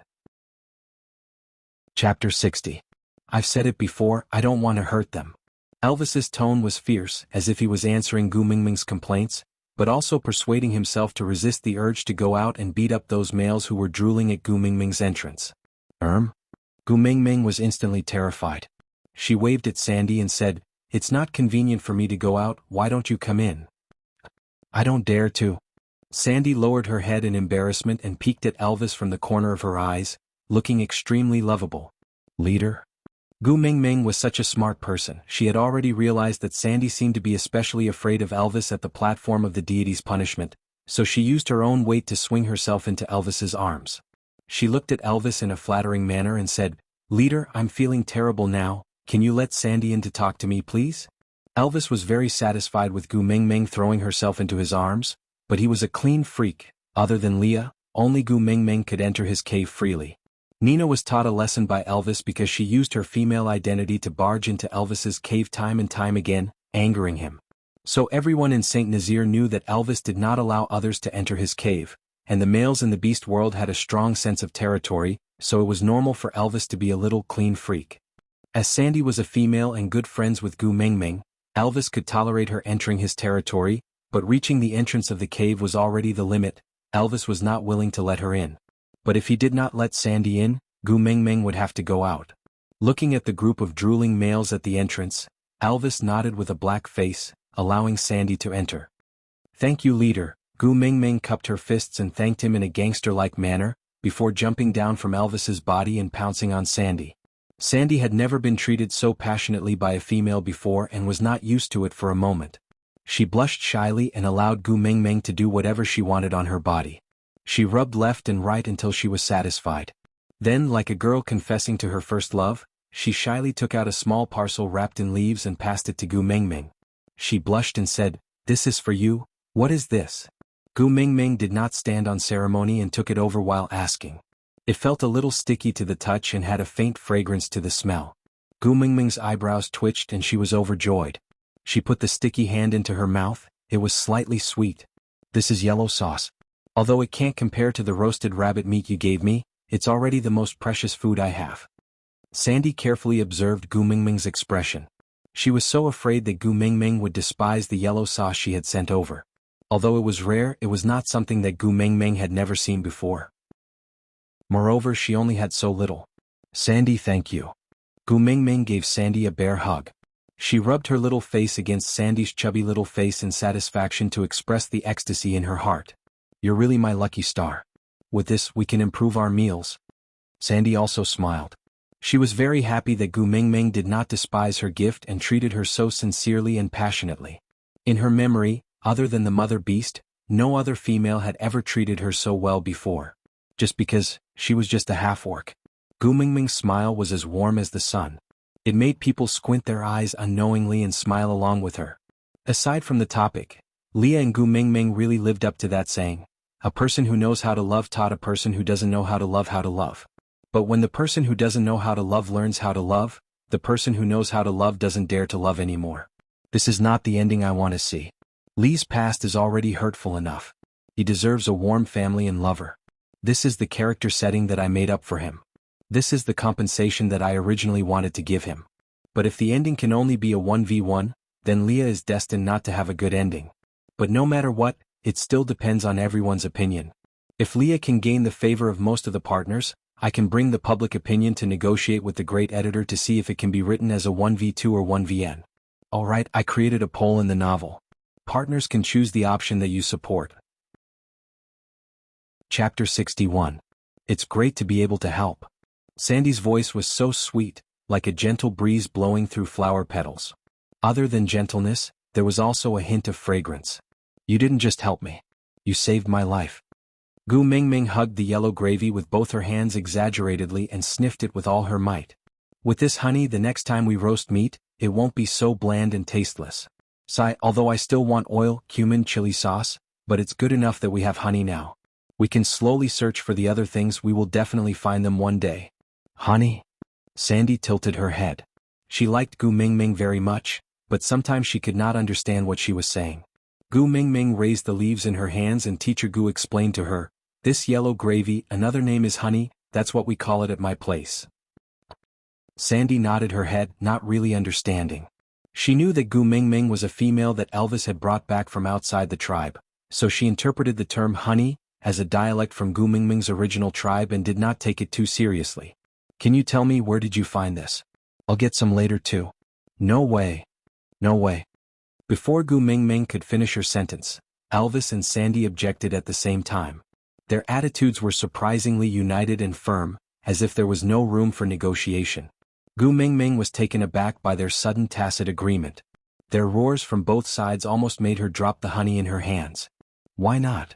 Chapter 60. I've said it before, I don't want to hurt them. Elvis's tone was fierce, as if he was answering Gu Mingming's complaints, but also persuading himself to resist the urge to go out and beat up those males who were drooling at Gu Mingming's entrance. Gu Mingming was instantly terrified. She waved at Sandy and said, "It's not convenient for me to go out, why don't you come in?" "I don't dare to." Sandy lowered her head in embarrassment and peeked at Elvis from the corner of her eyes, looking extremely lovable. "Leader?" Gu Mingming was such a smart person. She had already realized that Sandy seemed to be especially afraid of Elvis at the platform of the deity's punishment, so she used her own weight to swing herself into Elvis's arms. She looked at Elvis in a flattering manner and said, "Leader, I'm feeling terrible now, can you let Sandy in to talk to me please?" Elvis was very satisfied with Gu Mingming throwing herself into his arms, but he was a clean freak. Other than Leah, only Gu Mingming could enter his cave freely. Nina was taught a lesson by Elvis because she used her female identity to barge into Elvis's cave time and time again, angering him. So everyone in St. Nazaire knew that Elvis did not allow others to enter his cave, and the males in the beast world had a strong sense of territory, so it was normal for Elvis to be a little clean freak. As Sandy was a female and good friends with Gu Mingming, Elvis could tolerate her entering his territory, but reaching the entrance of the cave was already the limit. Elvis was not willing to let her in. But if he did not let Sandy in, Gu Mingming would have to go out. Looking at the group of drooling males at the entrance, Elvis nodded with a black face, allowing Sandy to enter. "Thank you, leader." Gu Mingming cupped her fists and thanked him in a gangster-like manner, before jumping down from Elvis's body and pouncing on Sandy. Sandy had never been treated so passionately by a female before and was not used to it for a moment. She blushed shyly and allowed Gu Mingming to do whatever she wanted on her body. She rubbed left and right until she was satisfied. Then, like a girl confessing to her first love, she shyly took out a small parcel wrapped in leaves and passed it to Gu Mingming. She blushed and said, "This is for you, what is this?" Gu Mingming did not stand on ceremony and took it over while asking. It felt a little sticky to the touch and had a faint fragrance to the smell. Gu Mingming's eyebrows twitched and she was overjoyed. She put the sticky hand into her mouth, it was slightly sweet. "This is yellow sauce. Although it can't compare to the roasted rabbit meat you gave me, it's already the most precious food I have." Sandy carefully observed Gu Mingming's expression. She was so afraid that Gu Mingming would despise the yellow sauce she had sent over. Although it was rare, it was not something that Gu Mingming had never seen before. Moreover, she only had so little. "Sandy, thank you." Gu Mingming gave Sandy a bear hug. She rubbed her little face against Sandy's chubby little face in satisfaction to express the ecstasy in her heart. "You're really my lucky star. With this, we can improve our meals." Sandy also smiled. She was very happy that Gu Mingming did not despise her gift and treated her so sincerely and passionately. In her memory, other than the mother beast, no other female had ever treated her so well before. Just because she was just a half-orc. Gu Mingming's smile was as warm as the sun. It made people squint their eyes unknowingly and smile along with her. Aside from the topic, Leah and Gu Mingming really lived up to that saying. A person who knows how to love taught a person who doesn't know how to love how to love. But when the person who doesn't know how to love learns how to love, the person who knows how to love doesn't dare to love anymore. This is not the ending I want to see. Lee's past is already hurtful enough. He deserves a warm family and lover. This is the character setting that I made up for him. This is the compensation that I originally wanted to give him. But if the ending can only be a 1v1, then Leah is destined not to have a good ending. But no matter what, it still depends on everyone's opinion. If Leah can gain the favor of most of the partners, I can bring the public opinion to negotiate with the great editor to see if it can be written as a 1v2 or 1vn. Alright, I created a poll in the novel. Partners can choose the option that you support. Chapter 61. It's great to be able to help. Sandy's voice was so sweet, like a gentle breeze blowing through flower petals. Other than gentleness, there was also a hint of fragrance. "You didn't just help me. You saved my life." Gu Mingming hugged the yellow gravy with both her hands exaggeratedly and sniffed it with all her might. With this honey, the next time we roast meat, it won't be so bland and tasteless. Sigh, although I still want oil, cumin, chili sauce, but it's good enough that we have honey now. We can slowly search for the other things, we will definitely find them one day. Honey? Sandy tilted her head. She liked Gu Mingming very much, but sometimes she could not understand what she was saying. Gu Mingming raised the leaves in her hands and Teacher Gu explained to her, "This yellow gravy, another name is honey, that's what we call it at my place." Sandy nodded her head, not really understanding. She knew that Gu Mingming was a female that Elvis had brought back from outside the tribe, so she interpreted the term honey as a dialect from Gu Mingming's original tribe and did not take it too seriously. "Can you tell me where did you find this? I'll get some later too." "No way. No way." Before Gu Mingming could finish her sentence, Elvis and Sandy objected at the same time. Their attitudes were surprisingly united and firm, as if there was no room for negotiation. Gu Mingming was taken aback by their sudden tacit agreement. Their roars from both sides almost made her drop the honey in her hands. Why not?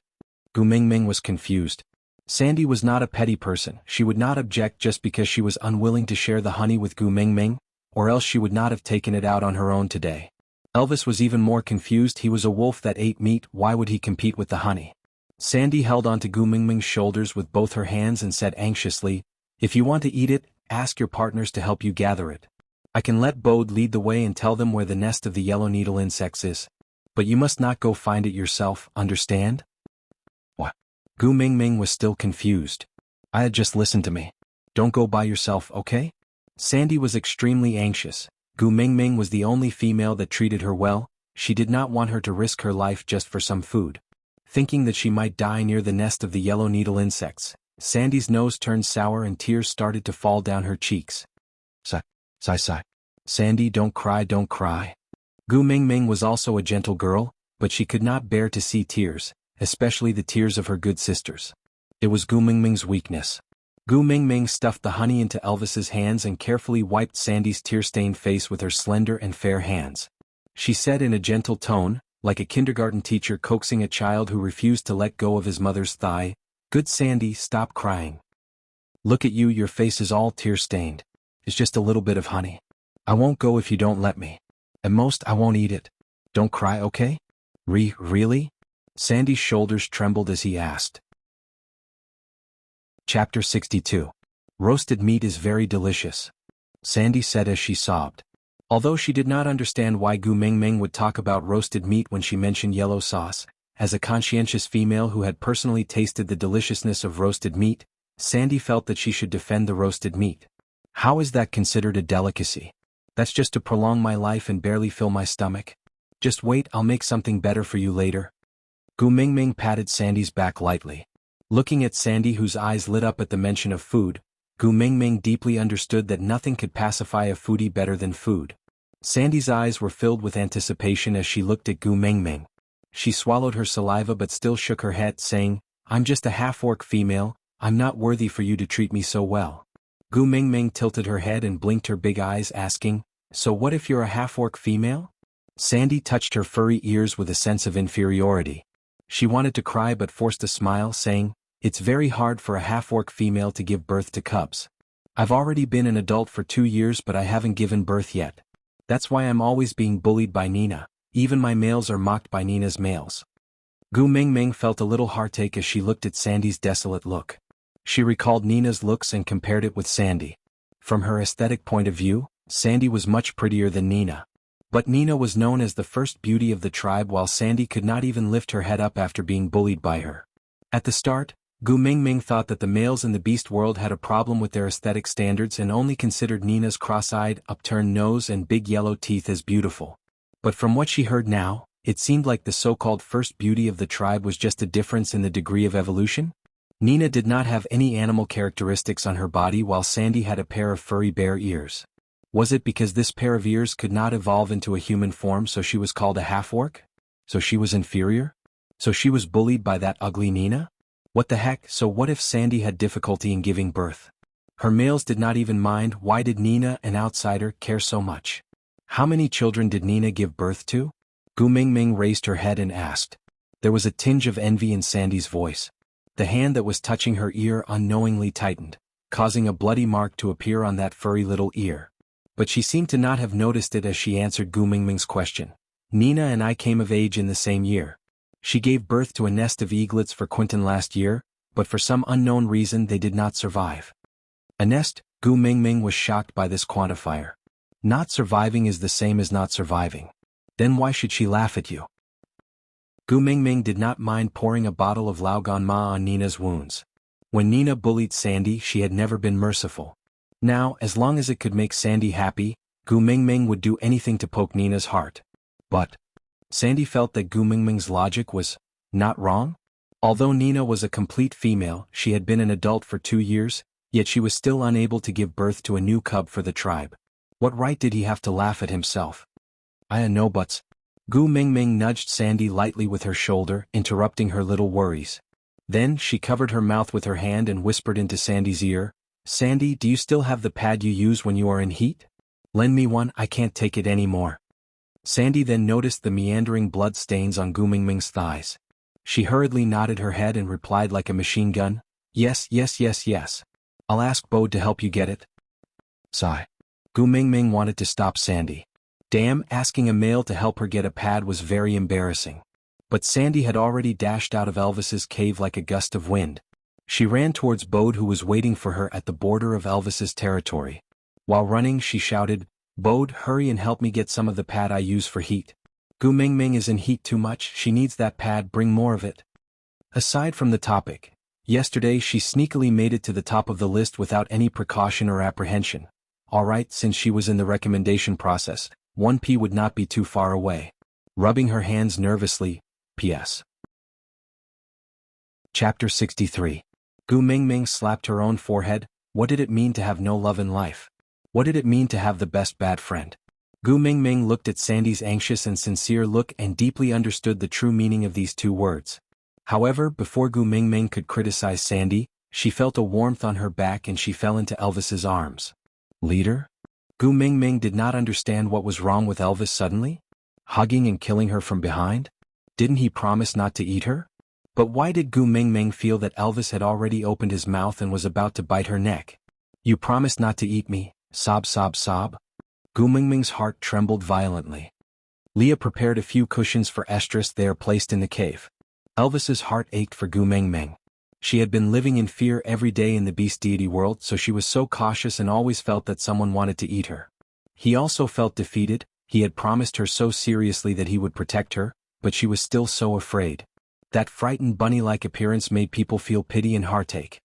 Gu Mingming was confused. Sandy was not a petty person, she would not object just because she was unwilling to share the honey with Gu Mingming, or else she would not have taken it out on her own today. Elvis was even more confused, he was a wolf that ate meat, why would he compete with the honey? Sandy held onto Gu Mingming's shoulders with both her hands and said anxiously, "If you want to eat it, ask your partners to help you gather it. I can let Bode lead the way and tell them where the nest of the yellow needle insects is. But you must not go find it yourself, understand?" What? Gu Mingming was still confused. "I had just listened to me. Don't go by yourself, okay?" Sandy was extremely anxious. Gu Mingming was the only female that treated her well, she did not want her to risk her life just for some food. Thinking that she might die near the nest of the yellow needle insects, Sandy's nose turned sour and tears started to fall down her cheeks. Sigh, sigh, sigh. "Sandy, don't cry, don't cry." Gu Mingming was also a gentle girl, but she could not bear to see tears, especially the tears of her good sisters. It was Gu Mingming's weakness. Gu Mingming stuffed the honey into Elvis's hands and carefully wiped Sandy's tear-stained face with her slender and fair hands. She said in a gentle tone, like a kindergarten teacher coaxing a child who refused to let go of his mother's thigh, "Good Sandy, stop crying. Look at you, your face is all tear-stained. It's just a little bit of honey. I won't go if you don't let me. At most, I won't eat it. Don't cry, okay?" Really? Sandy's shoulders trembled as he asked. Chapter 62. Roasted meat is very delicious, Sandy said as she sobbed. Although she did not understand why Gu Mingming would talk about roasted meat when she mentioned yellow sauce, as a conscientious female who had personally tasted the deliciousness of roasted meat, Sandy felt that she should defend the roasted meat. How is that considered a delicacy? That's just to prolong my life and barely fill my stomach. Just wait, I'll make something better for you later. Gu Mingming patted Sandy's back lightly. Looking at Sandy, whose eyes lit up at the mention of food, Gu Mingming deeply understood that nothing could pacify a foodie better than food. Sandy's eyes were filled with anticipation as she looked at Gu Mingming. She swallowed her saliva but still shook her head, saying, "I'm just a half-orc female, I'm not worthy for you to treat me so well." Gu Mingming tilted her head and blinked her big eyes, asking, "So what if you're a half-orc female?" Sandy touched her furry ears with a sense of inferiority. She wanted to cry but forced a smile, saying, "It's very hard for a half-orc female to give birth to cubs. I've already been an adult for 2 years but I haven't given birth yet. That's why I'm always being bullied by Nina, even my males are mocked by Nina's males." Gu Mingming felt a little heartache as she looked at Sandy's desolate look. She recalled Nina's looks and compared it with Sandy. From her aesthetic point of view, Sandy was much prettier than Nina. But Nina was known as the first beauty of the tribe while Sandy could not even lift her head up after being bullied by her. At the start, Gu Mingming thought that the males in the beast world had a problem with their aesthetic standards and only considered Nina's cross-eyed, upturned nose and big yellow teeth as beautiful. But from what she heard now, it seemed like the so-called first beauty of the tribe was just a difference in the degree of evolution. Nina did not have any animal characteristics on her body while Sandy had a pair of furry bear ears. Was it because this pair of ears could not evolve into a human form so she was called a half-orc? So she was inferior? So she was bullied by that ugly Nina? What the heck, so what if Sandy had difficulty in giving birth? Her males did not even mind, why did Nina, an outsider, care so much? How many children did Nina give birth to? Gu Mingming raised her head and asked. There was a tinge of envy in Sandy's voice. The hand that was touching her ear unknowingly tightened. causing a bloody mark to appear on that furry little ear. But she seemed to not have noticed it as she answered Gu Mingming's question. Nina and I came of age in the same year. She gave birth to a nest of eaglets for Quentin last year, but for some unknown reason they did not survive. A nest? Gu Mingming was shocked by this quantifier. Not surviving is the same as not surviving. Then why should she laugh at you? Gu Mingming did not mind pouring a bottle of Laogan Ma on Nina's wounds. When Nina bullied Sandy, she had never been merciful. Now, as long as it could make Sandy happy, Gu Mingming would do anything to poke Nina's heart. But Sandy felt that Gu Mingming's logic was not wrong. Although Nina was a complete female, she had been an adult for 2 years, yet she was still unable to give birth to a new cub for the tribe. What right did he have to laugh at himself? I know buts. Gu Mingming nudged Sandy lightly with her shoulder, interrupting her little worries. Then she covered her mouth with her hand and whispered into Sandy's ear, Sandy, do you still have the pad you use when you are in heat? Lend me one, I can't take it anymore. Sandy then noticed the meandering blood stains on Gu Mingming's thighs. She hurriedly nodded her head and replied like a machine gun, yes, yes, yes, yes. I'll ask Bode to help you get it. Sigh. Gu Mingming wanted to stop Sandy. Damn, asking a male to help her get a pad was very embarrassing. But Sandy had already dashed out of Elvis's cave like a gust of wind. She ran towards Bode, who was waiting for her at the border of Elvis's territory. While running, she shouted, Bode, hurry and help me get some of the pad I use for heat. Gu Mingming is in heat too much, she needs that pad, bring more of it. Aside from the topic, yesterday she sneakily made it to the top of the list without any precaution or apprehension. Alright, since she was in the recommendation process, 1P would not be too far away. Rubbing her hands nervously, P.S. Chapter 63. Gu Mingming slapped her own forehead. What did it mean to have no love in life? What did it mean to have the best bad friend? Gu Mingming looked at Sandy's anxious and sincere look and deeply understood the true meaning of these 2 words. However, before Gu Mingming could criticize Sandy, she felt a warmth on her back and she fell into Elvis's arms. Leader? Gu Mingming did not understand what was wrong with Elvis suddenly. Hugging and killing her from behind? Didn't he promise not to eat her? But why did Gu Mingming feel that Elvis had already opened his mouth and was about to bite her neck? You promised not to eat me, sob sob sob. Gu Mingming's heart trembled violently. Leah prepared a few cushions for Estrus they are placed in the cave. Elvis's heart ached for Gu Mingming. She had been living in fear every day in the beast deity world, so she was so cautious and always felt that someone wanted to eat her. He also felt defeated. He had promised her so seriously that he would protect her, but she was still so afraid. That frightened bunny-like appearance made people feel pity and heartache.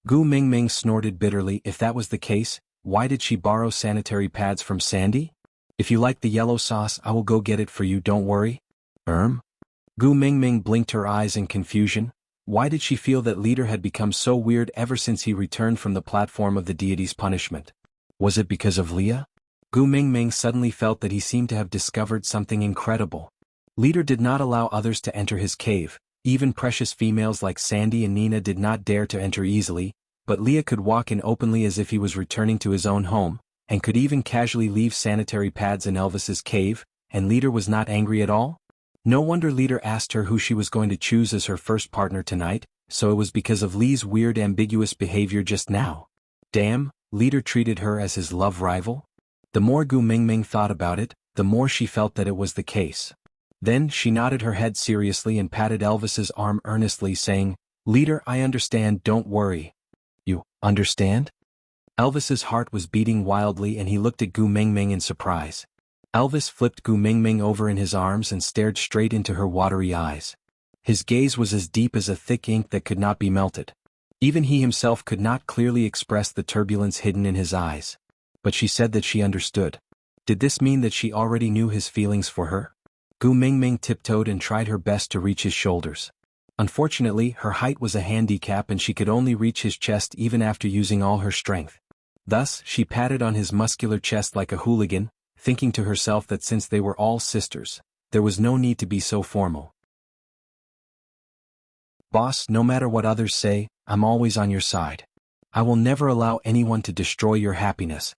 Gu Mingming snorted bitterly. If that was the case, why did she borrow sanitary pads from Sandy? If you like the yellow sauce, I will go get it for you, don't worry. Gu Mingming blinked her eyes in confusion. Why did she feel that Leader had become so weird ever since he returned from the platform of the deity's punishment? Was it because of Leah? Gu Mingming suddenly felt that he seemed to have discovered something incredible. Leader did not allow others to enter his cave. Even precious females like Sandy and Nina did not dare to enter easily, but Leah could walk in openly as if he was returning to his own home, and could even casually leave sanitary pads in Elvis's cave, and Leader was not angry at all? No wonder Leader asked her who she was going to choose as her first partner tonight, so it was because of Lee's weird ambiguous behavior just now. Damn, Leader treated her as his love rival? The more Gu Mingming thought about it, the more she felt that it was the case. Then she nodded her head seriously and patted Elvis's arm earnestly, saying, Leader, I understand, don't worry. You understand? Elvis's heart was beating wildly and he looked at Gu Mingming in surprise. Elvis flipped Gu Mingming over in his arms and stared straight into her watery eyes. His gaze was as deep as a thick ink that could not be melted. Even he himself could not clearly express the turbulence hidden in his eyes. But she said that she understood. Did this mean that she already knew his feelings for her? Gu Mingming tiptoed and tried her best to reach his shoulders. Unfortunately, her height was a handicap and she could only reach his chest even after using all her strength. Thus, she patted on his muscular chest like a hooligan, thinking to herself that since they were all sisters, there was no need to be so formal. Boss, no matter what others say, I'm always on your side. I will never allow anyone to destroy your happiness.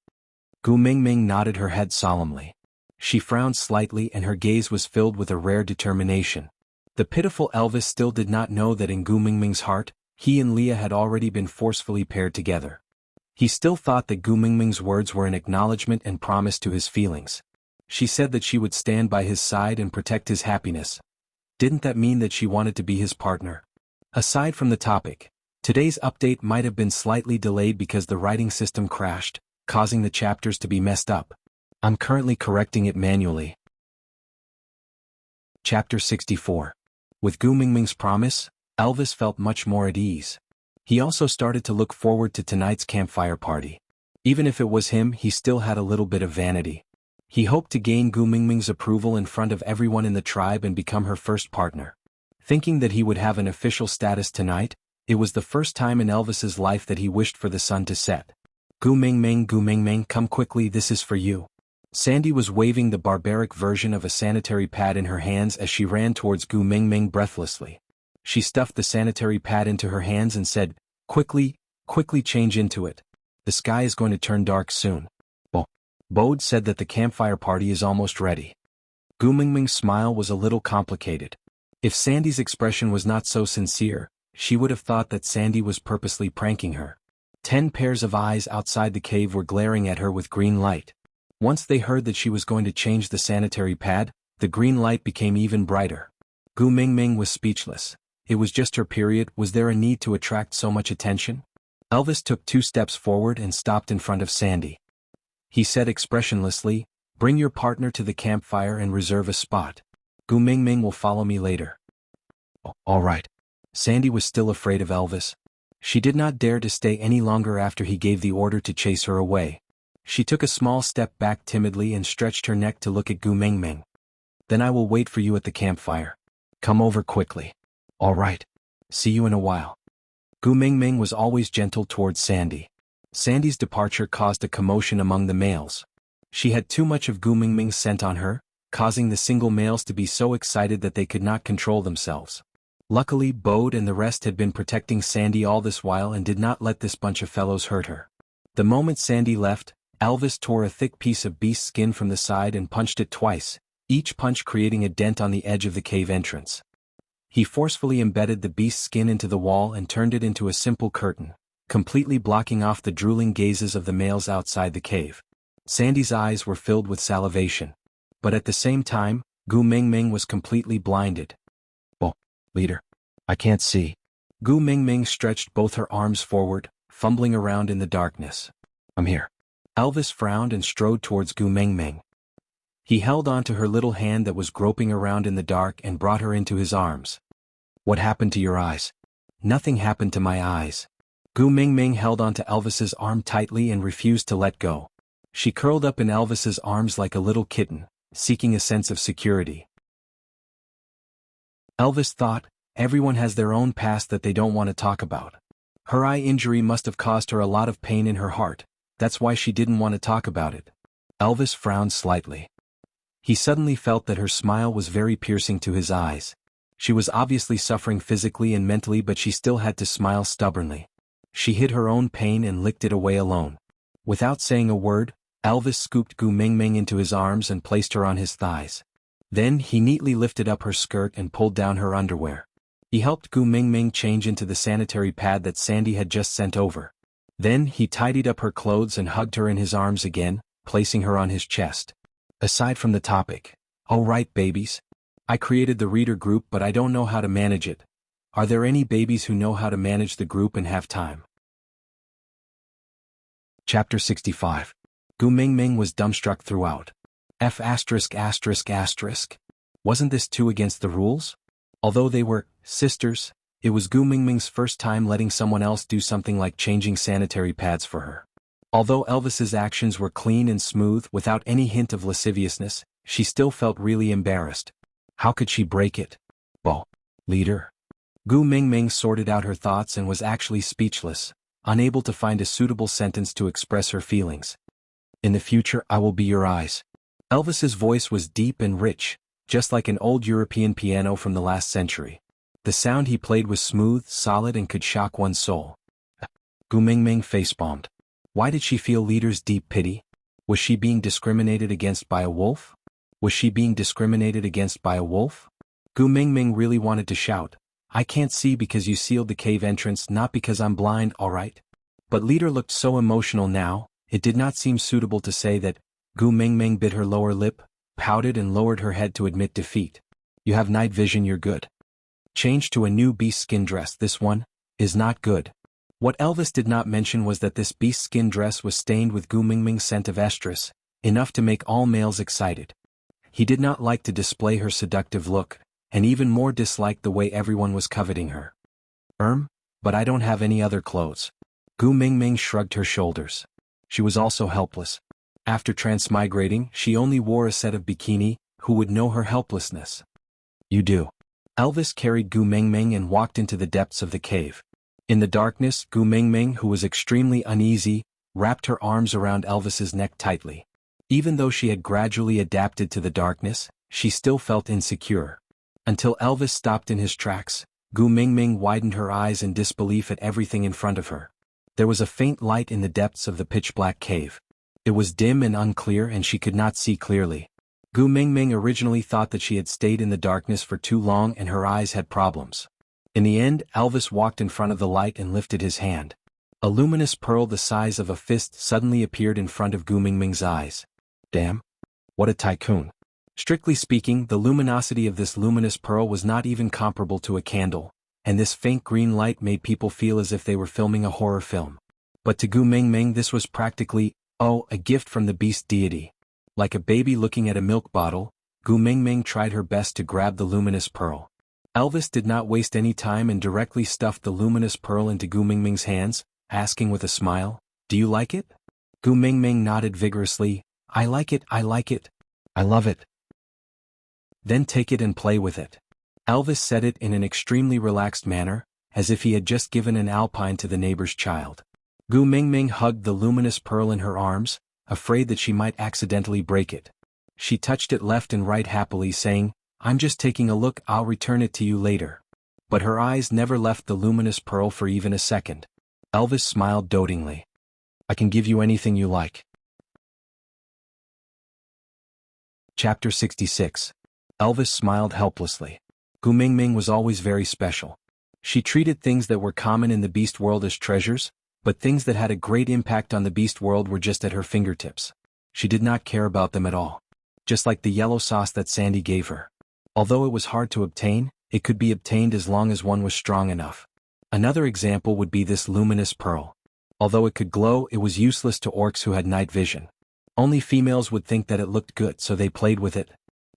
Gu Mingming nodded her head solemnly. She frowned slightly and her gaze was filled with a rare determination. The pitiful Elvis still did not know that in Gu Mingming's heart, He and Leah had already been forcefully paired together. He still thought that Gu Mingming's words were an acknowledgement and promise to his feelings. She said that she would stand by his side and protect his happiness. Didn't that mean that she wanted to be his partner? Aside from the topic, today's update might have been slightly delayed because the writing system crashed, causing the chapters to be messed up. I'm currently correcting it manually. Chapter 64. With Gu Mingming's promise, Elvis felt much more at ease. He also started to look forward to tonight's campfire party. Even if it was him, he still had a little bit of vanity. He hoped to gain Gu Mingming's approval in front of everyone in the tribe and become her first partner. Thinking that he would have an official status tonight, it was the first time in Elvis's life that he wished for the sun to set. Gu Mingming, come quickly, this is for you. Sandy was waving the barbaric version of a sanitary pad in her hands as she ran towards Gu Mingming breathlessly. She stuffed the sanitary pad into her hands and said, quickly change into it. The sky is going to turn dark soon. Bode said that the campfire party is almost ready. Gu Mingming's smile was a little complicated. If Sandy's expression was not so sincere, she would have thought that Sandy was purposely pranking her. 10 pairs of eyes outside the cave were glaring at her with green light. Once they heard that she was going to change the sanitary pad, the green light became even brighter. Gu Mingming was speechless. It was just her period. Was there a need to attract so much attention? Elvis took 2 steps forward and stopped in front of Sandy. He said expressionlessly, bring your partner to the campfire and reserve a spot. Gu Mingming will follow me later. All right. Sandy was still afraid of Elvis. She did not dare to stay any longer after he gave the order to chase her away. She took a small step back timidly and stretched her neck to look at Gu Mingming. Then I will wait for you at the campfire. Come over quickly. All right. See you in a while. Gu Mingming was always gentle towards Sandy. Sandy's departure caused a commotion among the males. She had too much of Gu Mingming's scent on her, causing the single males to be so excited that they could not control themselves. Luckily, Bode and the rest had been protecting Sandy all this while and did not let this bunch of fellows hurt her. The moment Sandy left, Elvis tore a thick piece of beast skin from the side and punched it twice, each punch creating a dent on the edge of the cave entrance. He forcefully embedded the beast skin into the wall and turned it into a simple curtain, completely blocking off the drooling gazes of the males outside the cave. Sandy's eyes were filled with salivation. But at the same time, Gu Mingming was completely blinded. Leader, I can't see. Gu Mingming stretched both her arms forward, fumbling around in the darkness. I'm here. Elvis frowned and strode towards Gu Mingming. He held onto her little hand that was groping around in the dark and brought her into his arms. What happened to your eyes? Nothing happened to my eyes. Gu Mingming held onto Elvis's arm tightly and refused to let go. She curled up in Elvis's arms like a little kitten, seeking a sense of security. Elvis thought, everyone has their own past that they don't want to talk about. Her eye injury must have caused her a lot of pain in her heart, that's why she didn't want to talk about it. Elvis frowned slightly. He suddenly felt that her smile was very piercing to his eyes. She was obviously suffering physically and mentally, but she still had to smile stubbornly. She hid her own pain and licked it away alone. Without saying a word, Elvis scooped Gu Mingming into his arms and placed her on his thighs. Then he neatly lifted up her skirt and pulled down her underwear. He helped Gu Mingming change into the sanitary pad that Sandy had just sent over. Then he tidied up her clothes and hugged her in his arms again, placing her on his chest. Aside from the topic, all right babies. I created the reader group but I don't know how to manage it. Are there any babies who know how to manage the group and have time? Chapter 65. Gu Mingming was dumbstruck throughout. Wasn't this too against the rules? Although they were sisters, it was Gu Mingming's first time letting someone else do something like changing sanitary pads for her. Although Elvis's actions were clean and smooth without any hint of lasciviousness, she still felt really embarrassed. How could she break it? Leader. Gu Mingming sorted out her thoughts and was actually speechless, unable to find a suitable sentence to express her feelings. In the future I will be your eyes. Elvis's voice was deep and rich, just like an old European piano from the last century. The sound he played was smooth, solid and could shock one's soul. Gu Mingming facepalmed. Why did she feel Leader's deep pity? Was she being discriminated against by a wolf? Was she being discriminated against by a wolf? Gu Mingming really wanted to shout, I can't see because you sealed the cave entrance, not because I'm blind, alright? But leader looked so emotional now, it did not seem suitable to say that. Gu Mingming bit her lower lip, pouted and lowered her head to admit defeat. You have night vision, you're good. Change to a new beast skin dress, this one is not good. What Elvis did not mention was that this beast skin dress was stained with Gu Mingming's scent of estrus, enough to make all males excited. He did not like to display her seductive look, and even more disliked the way everyone was coveting her. But I don't have any other clothes. Gu Mingming shrugged her shoulders. She was also helpless. After transmigrating, she only wore a set of bikini. Who would know her helplessness? You do. Elvis carried Gu Mingming and walked into the depths of the cave. In the darkness, Gu Mingming, who was extremely uneasy, wrapped her arms around Elvis's neck tightly. Even though she had gradually adapted to the darkness, she still felt insecure. Until Elvis stopped in his tracks, Gu Mingming widened her eyes in disbelief at everything in front of her. There was a faint light in the depths of the pitch-black cave. It was dim and unclear and she could not see clearly. Gu Mingming originally thought that she had stayed in the darkness for too long and her eyes had problems. In the end, Elvis walked in front of the light and lifted his hand. A luminous pearl the size of a fist suddenly appeared in front of Gu Mingming's eyes. Damn. What a tycoon. Strictly speaking, the luminosity of this luminous pearl was not even comparable to a candle, and this faint green light made people feel as if they were filming a horror film. But to Gu Mingming this was practically, a gift from the beast deity. Like a baby looking at a milk bottle, Gu Mingming tried her best to grab the luminous pearl. Elvis did not waste any time and directly stuffed the luminous pearl into Gu Mingming's hands, asking with a smile, "Do you like it?" Gu Mingming nodded vigorously, I like it, I love it." "Then take it and play with it." Elvis said it in an extremely relaxed manner, as if he had just given an alpine to the neighbor's child. Gu Mingming hugged the luminous pearl in her arms, afraid that she might accidentally break it. She touched it left and right happily, saying, "I'm just taking a look, I'll return it to you later." But her eyes never left the luminous pearl for even a second. Elvis smiled dotingly. "I can give you anything you like." Chapter 66. Elvis smiled helplessly. Gu Mingming was always very special. She treated things that were common in the beast world as treasures, but things that had a great impact on the beast world were just at her fingertips. She did not care about them at all. Just like the yellow sauce that Sandy gave her. Although it was hard to obtain, it could be obtained as long as one was strong enough. Another example would be this luminous pearl. Although it could glow, it was useless to orcs who had night vision. Only females would think that it looked good, so they played with it.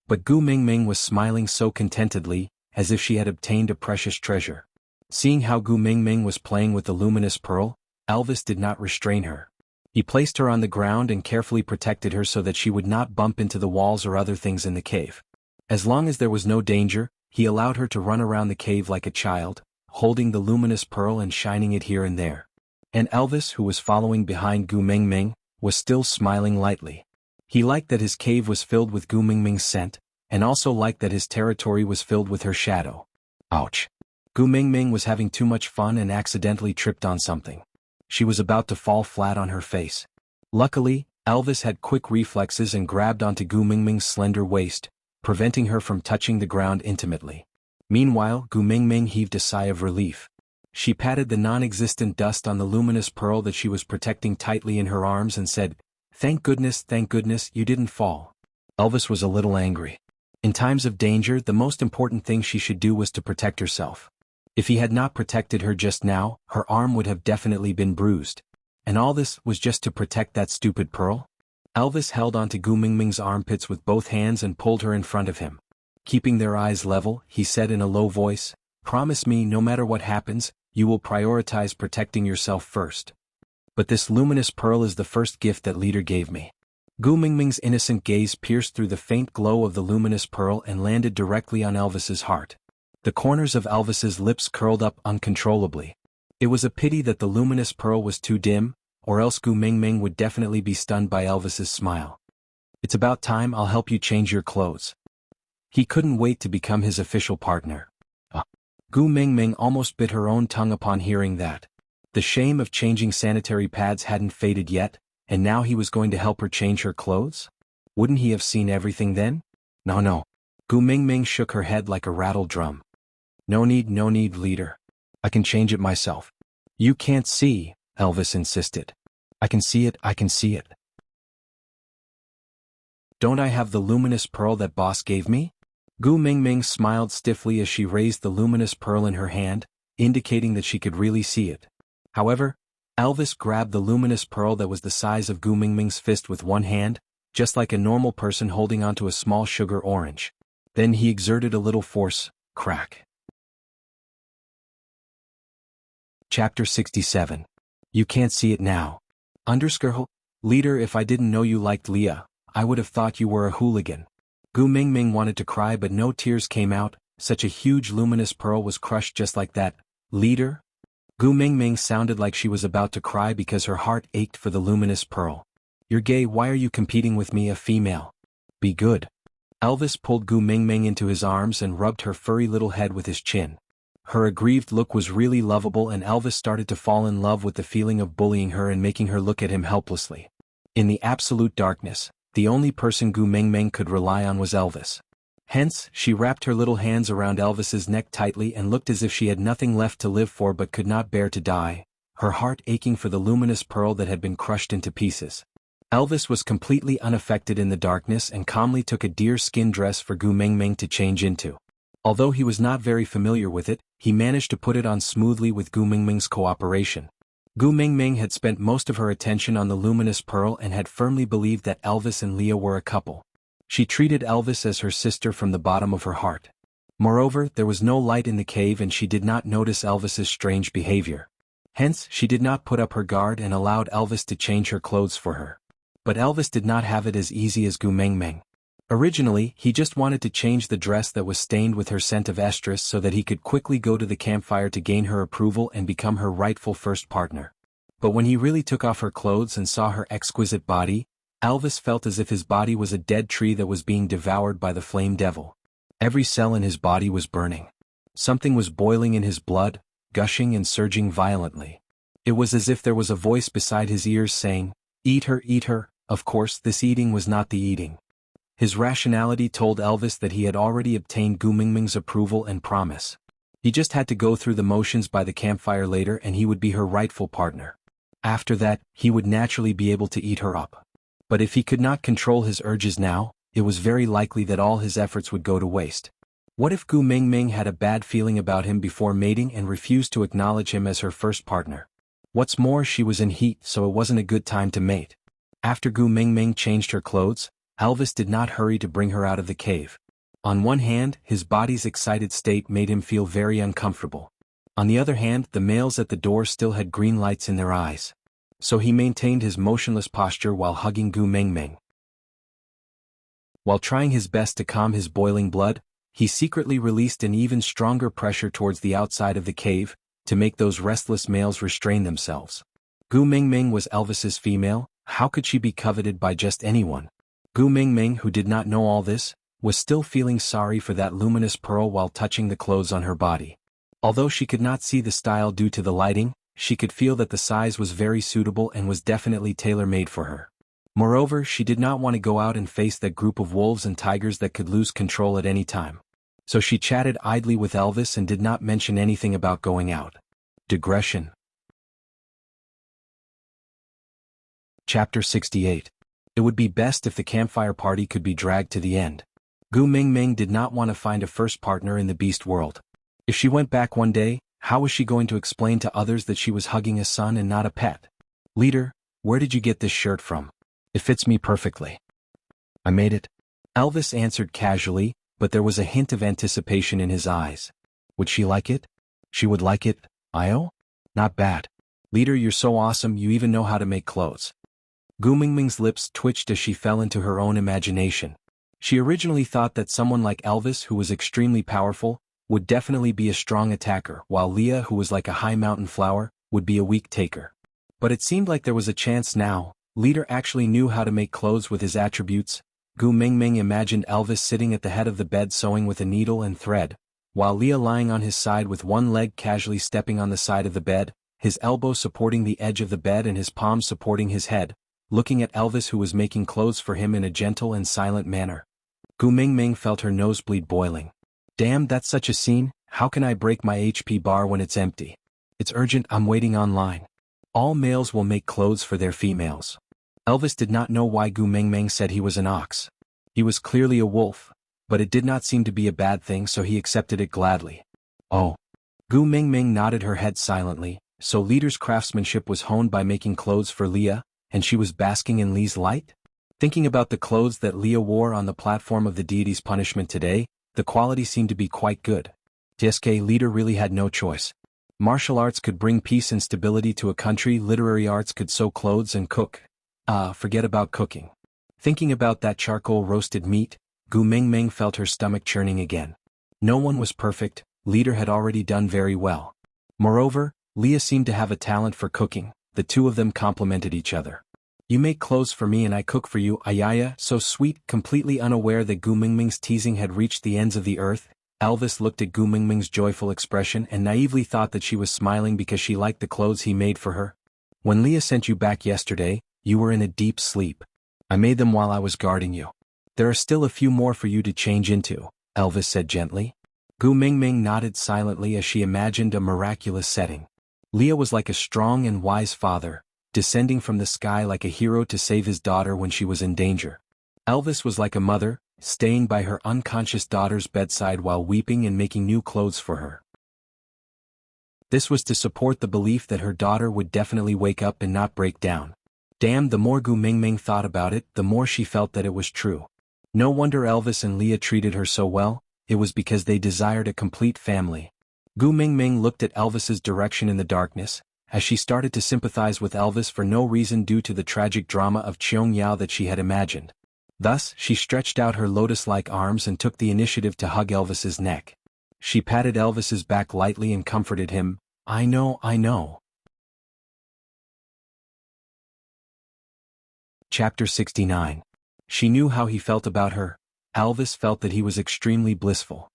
But Gu Mingming was smiling so contentedly, as if she had obtained a precious treasure. Seeing how Gu Mingming was playing with the luminous pearl, Elvis did not restrain her. He placed her on the ground and carefully protected her so that she would not bump into the walls or other things in the cave. As long as there was no danger, he allowed her to run around the cave like a child, holding the luminous pearl and shining it here and there. And Elvis, who was following behind Gu Mingming, was still smiling lightly. He liked that his cave was filled with Gu Mingming's scent, and also liked that his territory was filled with her shadow. Ouch. Gu Mingming was having too much fun and accidentally tripped on something. She was about to fall flat on her face. Luckily, Elvis had quick reflexes and grabbed onto Gu Mingming's slender waist, preventing her from touching the ground intimately. Meanwhile, Gu Mingming heaved a sigh of relief. She patted the non-existent dust on the luminous pearl that she was protecting tightly in her arms and said, thank goodness, you didn't fall." Elvis was a little angry. In times of danger, the most important thing she should do was to protect herself. If he had not protected her just now, her arm would have definitely been bruised. And all this was just to protect that stupid pearl? Elvis held onto Gu Mingming's armpits with both hands and pulled her in front of him. Keeping their eyes level, he said in a low voice, "Promise me, no matter what happens, you will prioritize protecting yourself first. But this luminous pearl is the first gift that leader gave me." Gu Mingming's innocent gaze pierced through the faint glow of the luminous pearl and landed directly on Elvis's heart. The corners of Elvis's lips curled up uncontrollably. It was a pity that the luminous pearl was too dim, or else Gu Mingming would definitely be stunned by Elvis's smile. "It's about time, I'll help you change your clothes." He couldn't wait to become his official partner. Gu Mingming almost bit her own tongue upon hearing that. The shame of changing sanitary pads hadn't faded yet, and now he was going to help her change her clothes? Wouldn't he have seen everything then? No. Gu Mingming shook her head like a rattled drum. No need, leader. I can change it myself. You can't see, Elvis insisted. I can see it. Don't I have the luminous pearl that boss gave me? Gu Mingming smiled stiffly as she raised the luminous pearl in her hand, indicating that she could really see it. However, Elvis grabbed the luminous pearl that was the size of Gu Mingming's fist with one hand, just like a normal person holding onto a small sugar orange. Then he exerted a little force, crack. Chapter 67. You can't see it now. Leader, if I didn't know you liked Leah, I would have thought you were a hooligan. Gu Mingming wanted to cry but no tears came out, such a huge luminous pearl was crushed just like that. Leader? Gu Mingming sounded like she was about to cry because her heart ached for the luminous pearl. You're gay, why are you competing with me, a female? Be good. Elvis pulled Gu Mingming into his arms and rubbed her furry little head with his chin. Her aggrieved look was really lovable and Elvis started to fall in love with the feeling of bullying her and making her look at him helplessly. In the absolute darkness, the only person Gu Mingming could rely on was Elvis. Hence, she wrapped her little hands around Elvis's neck tightly and looked as if she had nothing left to live for but could not bear to die, her heart aching for the luminous pearl that had been crushed into pieces. Elvis was completely unaffected in the darkness and calmly took a deer-skin dress for Gu Mingming to change into. Although he was not very familiar with it, he managed to put it on smoothly with Gu Mingming's cooperation. Gu Mingming had spent most of her attention on the luminous pearl and had firmly believed that Elvis and Leah were a couple. She treated Elvis as her sister from the bottom of her heart. Moreover, there was no light in the cave and she did not notice Elvis's strange behavior. Hence, she did not put up her guard and allowed Elvis to change her clothes for her. But Elvis did not have it as easy as Gu Mingming. Originally, he just wanted to change the dress that was stained with her scent of estrus so that he could quickly go to the campfire to gain her approval and become her rightful first partner. But when he really took off her clothes and saw her exquisite body, Elvis felt as if his body was a dead tree that was being devoured by the flame devil. Every cell in his body was burning. Something was boiling in his blood, gushing and surging violently. It was as if there was a voice beside his ears saying, "Eat her, eat her." Of course, this eating was not the eating. His rationality told Elvis that he had already obtained Gu Mingming's approval and promise. He just had to go through the motions by the campfire later and he would be her rightful partner. After that, he would naturally be able to eat her up. But if he could not control his urges now, it was very likely that all his efforts would go to waste. What if Gu Mingming had a bad feeling about him before mating and refused to acknowledge him as her first partner? What's more, she was in heat, so it wasn't a good time to mate. After Gu Mingming changed her clothes, Elvis did not hurry to bring her out of the cave. On one hand, his body's excited state made him feel very uncomfortable. On the other hand, the males at the door still had green lights in their eyes. So he maintained his motionless posture while hugging Gu Mingming. While trying his best to calm his boiling blood, he secretly released an even stronger pressure towards the outside of the cave, to make those restless males restrain themselves. Gu Mingming was Elvis's female, how could she be coveted by just anyone? Gu Mingming, who did not know all this, was still feeling sorry for that luminous pearl while touching the clothes on her body. Although she could not see the style due to the lighting, she could feel that the size was very suitable and was definitely tailor-made for her. Moreover, she did not want to go out and face that group of wolves and tigers that could lose control at any time. So she chatted idly with Elvis and did not mention anything about going out. Digression. Chapter 68. It would be best if the campfire party could be dragged to the end. Gu Mingming did not want to find a first partner in the beast world. If she went back one day, how was she going to explain to others that she was hugging a son and not a pet? Leader, where did you get this shirt from? It fits me perfectly. I made it. Elvis answered casually, but there was a hint of anticipation in his eyes. Would she like it? She would like it, Io? Not bad. Leader, you're so awesome, you even know how to make clothes. Gu Mingming's lips twitched as she fell into her own imagination. She originally thought that someone like Elvis, who was extremely powerful, would definitely be a strong attacker, while Leah, who was like a high mountain flower, would be a weak taker. But it seemed like there was a chance now. Leader actually knew how to make clothes with his attributes. Gu Mingming imagined Elvis sitting at the head of the bed sewing with a needle and thread, while Leah lying on his side with one leg casually stepping on the side of the bed, his elbow supporting the edge of the bed and his palm supporting his head, looking at Elvis, who was making clothes for him in a gentle and silent manner. Gu Mingming felt her nosebleed boiling. Damn, that's such a scene. How can I break my HP bar when it's empty? It's urgent, I'm waiting online. All males will make clothes for their females. Elvis did not know why Gu Mengmeng said he was an ox. He was clearly a wolf, but it did not seem to be a bad thing, so he accepted it gladly. Oh. Gu Mengmeng nodded her head silently, so Leader's craftsmanship was honed by making clothes for Leah, and she was basking in Lee's light? Thinking about the clothes that Leah wore on the platform of the deity's punishment today, the quality seemed to be quite good. TSK Leader really had no choice. Martial arts could bring peace and stability to a country, literary arts could sew clothes and cook. Forget about cooking. Thinking about that charcoal roasted meat, Gu Mengmeng felt her stomach churning again. No one was perfect, Leader had already done very well. Moreover, Leah seemed to have a talent for cooking, the two of them complemented each other. You make clothes for me and I cook for you, Ayaya, so sweet. Completely unaware that Gu Mengmeng's teasing had reached the ends of the earth, Elvis looked at Gu Mengmeng's joyful expression and naively thought that she was smiling because she liked the clothes he made for her. When Leah sent you back yesterday, you were in a deep sleep. I made them while I was guarding you. There are still a few more for you to change into, Elvis said gently. Gu Mengmeng nodded silently as she imagined a miraculous setting. Leah was like a strong and wise father, descending from the sky like a hero to save his daughter when she was in danger. Elvis was like a mother, staying by her unconscious daughter's bedside while weeping and making new clothes for her. This was to support the belief that her daughter would definitely wake up and not break down. Damn, the more Gu Mengmeng thought about it, the more she felt that it was true. No wonder Elvis and Leah treated her so well, it was because they desired a complete family. Gu Mengmeng looked at Elvis's direction in the darkness, as she started to sympathize with Elvis for no reason due to the tragic drama of xianxia that she had imagined. Thus, she stretched out her lotus-like arms and took the initiative to hug Elvis's neck. She patted Elvis's back lightly and comforted him. I know. Chapter 69. She knew how he felt about her. Elvis felt that he was extremely blissful.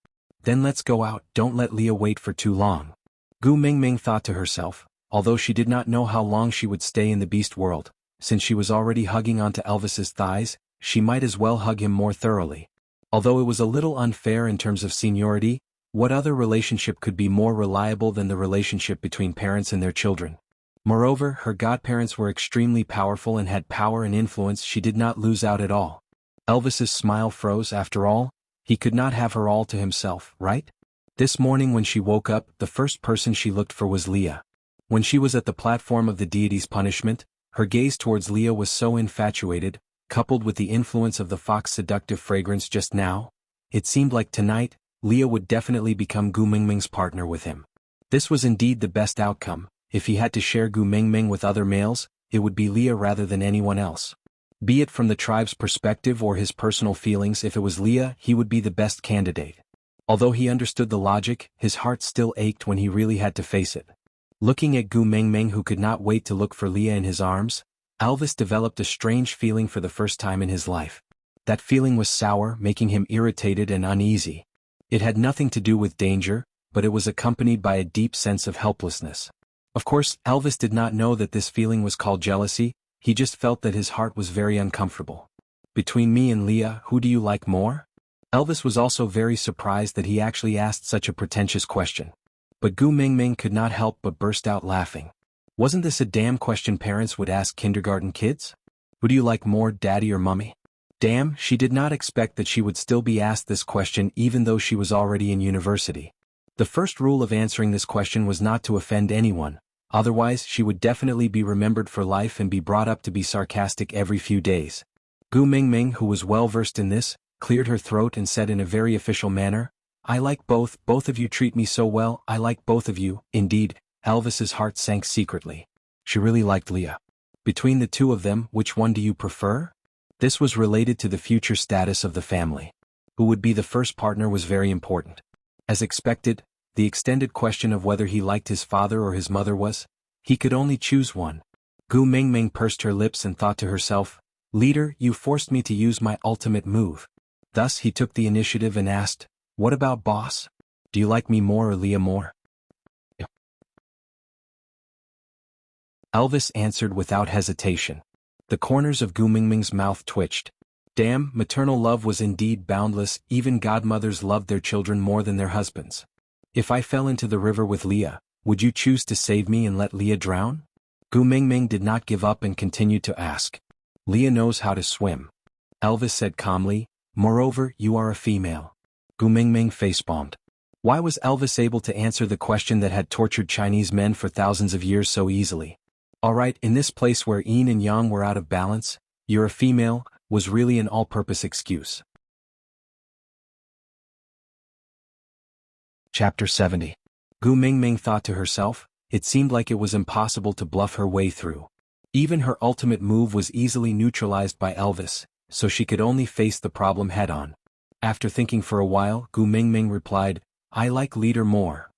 Then let's go out, don't let Leah wait for too long. Gu Mengmeng thought to herself, although she did not know how long she would stay in the beast world, since she was already hugging onto Elvis's thighs, she might as well hug him more thoroughly. Although it was a little unfair in terms of seniority, what other relationship could be more reliable than the relationship between parents and their children? Moreover, her godparents were extremely powerful and had power and influence she did not lose out at all. Elvis's smile froze. After all, he could not have her all to himself, right? This morning when she woke up, the first person she looked for was Leah. When she was at the platform of the deity's punishment, her gaze towards Leah was so infatuated, coupled with the influence of the fox's seductive fragrance just now, it seemed like tonight, Leah would definitely become Gu Mengmeng's partner with him. This was indeed the best outcome. If he had to share Gu Mengmeng with other males, it would be Leah rather than anyone else. Be it from the tribe's perspective or his personal feelings, if it was Leah, he would be the best candidate. Although he understood the logic, his heart still ached when he really had to face it. Looking at Gu Mengmeng, who could not wait to look for Leah in his arms, Elvis developed a strange feeling for the first time in his life. That feeling was sour, making him irritated and uneasy. It had nothing to do with danger, but it was accompanied by a deep sense of helplessness. Of course, Elvis did not know that this feeling was called jealousy, he just felt that his heart was very uncomfortable. Between me and Leah, who do you like more? Elvis was also very surprised that he actually asked such a pretentious question. But Gu Mengmeng could not help but burst out laughing. Wasn't this a damn question parents would ask kindergarten kids? Who do you like more, daddy or mummy? Damn, she did not expect that she would still be asked this question even though she was already in university. The first rule of answering this question was not to offend anyone, otherwise she would definitely be remembered for life and be brought up to be sarcastic every few days. Gu Mengmeng, who was well versed in this, cleared her throat and said in a very official manner, I like both of you treat me so well, I like both of you. Indeed, Elvis's heart sank secretly. She really liked Leah. Between the two of them, which one do you prefer? This was related to the future status of the family. Who would be the first partner was very important. As expected, the extended question of whether he liked his father or his mother was, he could only choose one. Gu Mengmeng pursed her lips and thought to herself, Leader, you forced me to use my ultimate move. Thus he took the initiative and asked, what about boss? Do you like me more or Leah more? Elvis answered without hesitation. The corners of Gu Mengmeng's mouth twitched. Damn, maternal love was indeed boundless, even godmothers loved their children more than their husbands. If I fell into the river with Leah, would you choose to save me and let Leah drown? Gu Mingming did not give up and continued to ask. Leah knows how to swim. Elvis said calmly, moreover, you are a female. Gu Mingming facepalmed. Why was Elvis able to answer the question that had tortured Chinese men for thousands of years so easily? Alright, in this place where yin and yang were out of balance, you're a female, was really an all-purpose excuse. Chapter 70. Gu Mingming thought to herself, it seemed like it was impossible to bluff her way through. Even her ultimate move was easily neutralized by Elvis, so she could only face the problem head-on. After thinking for a while, Gu Mingming replied, I like leader more.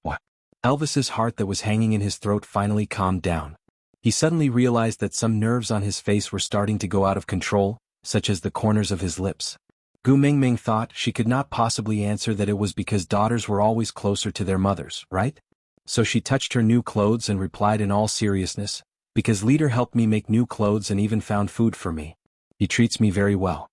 What? Elvis's heart that was hanging in his throat finally calmed down. He suddenly realized that some nerves on his face were starting to go out of control, such as the corners of his lips. Gu Mingming thought she could not possibly answer that it was because daughters were always closer to their mothers, right? So she touched her new clothes and replied in all seriousness, because leader helped me make new clothes and even found food for me. He treats me very well.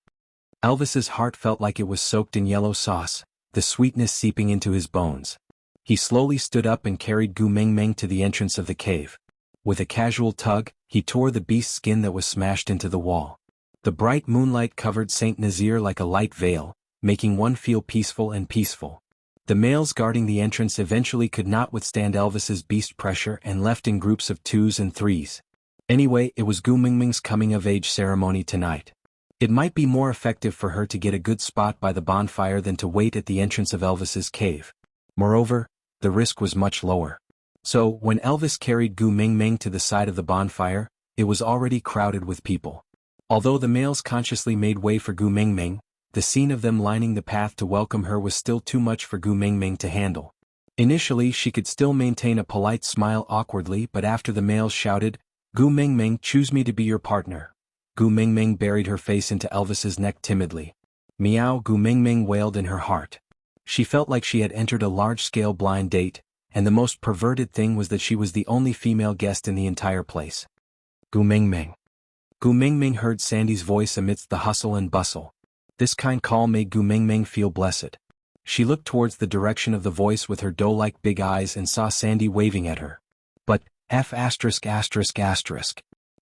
Elvis's heart felt like it was soaked in yellow sauce, the sweetness seeping into his bones. He slowly stood up and carried Gu Mingming to the entrance of the cave. With a casual tug, he tore the beast's skin that was smashed into the wall. The bright moonlight covered Saint Nazir like a light veil, making one feel peaceful and peaceful. The males guarding the entrance eventually could not withstand Elvis's beast pressure and left in groups of 2s and 3s. Anyway, it was Gu Mingming's coming-of-age ceremony tonight. It might be more effective for her to get a good spot by the bonfire than to wait at the entrance of Elvis's cave. Moreover, the risk was much lower. So, when Elvis carried Gu Mingming to the side of the bonfire, it was already crowded with people. Although the males consciously made way for Gu Mingming, the scene of them lining the path to welcome her was still too much for Gu Mingming to handle. Initially she could still maintain a polite smile awkwardly, but after the males shouted, Gu Mingming, choose me to be your partner. Gu Mingming buried her face into Elvis's neck timidly. Meow, Gu Mingming wailed in her heart. She felt like she had entered a large-scale blind date, and the most perverted thing was that she was the only female guest in the entire place. Gu Mingming. Gu Mingming heard Sandy's voice amidst the hustle and bustle. This kind call made Gu Mingming feel blessed. She looked towards the direction of the voice with her doe-like big eyes and saw Sandy waving at her. But,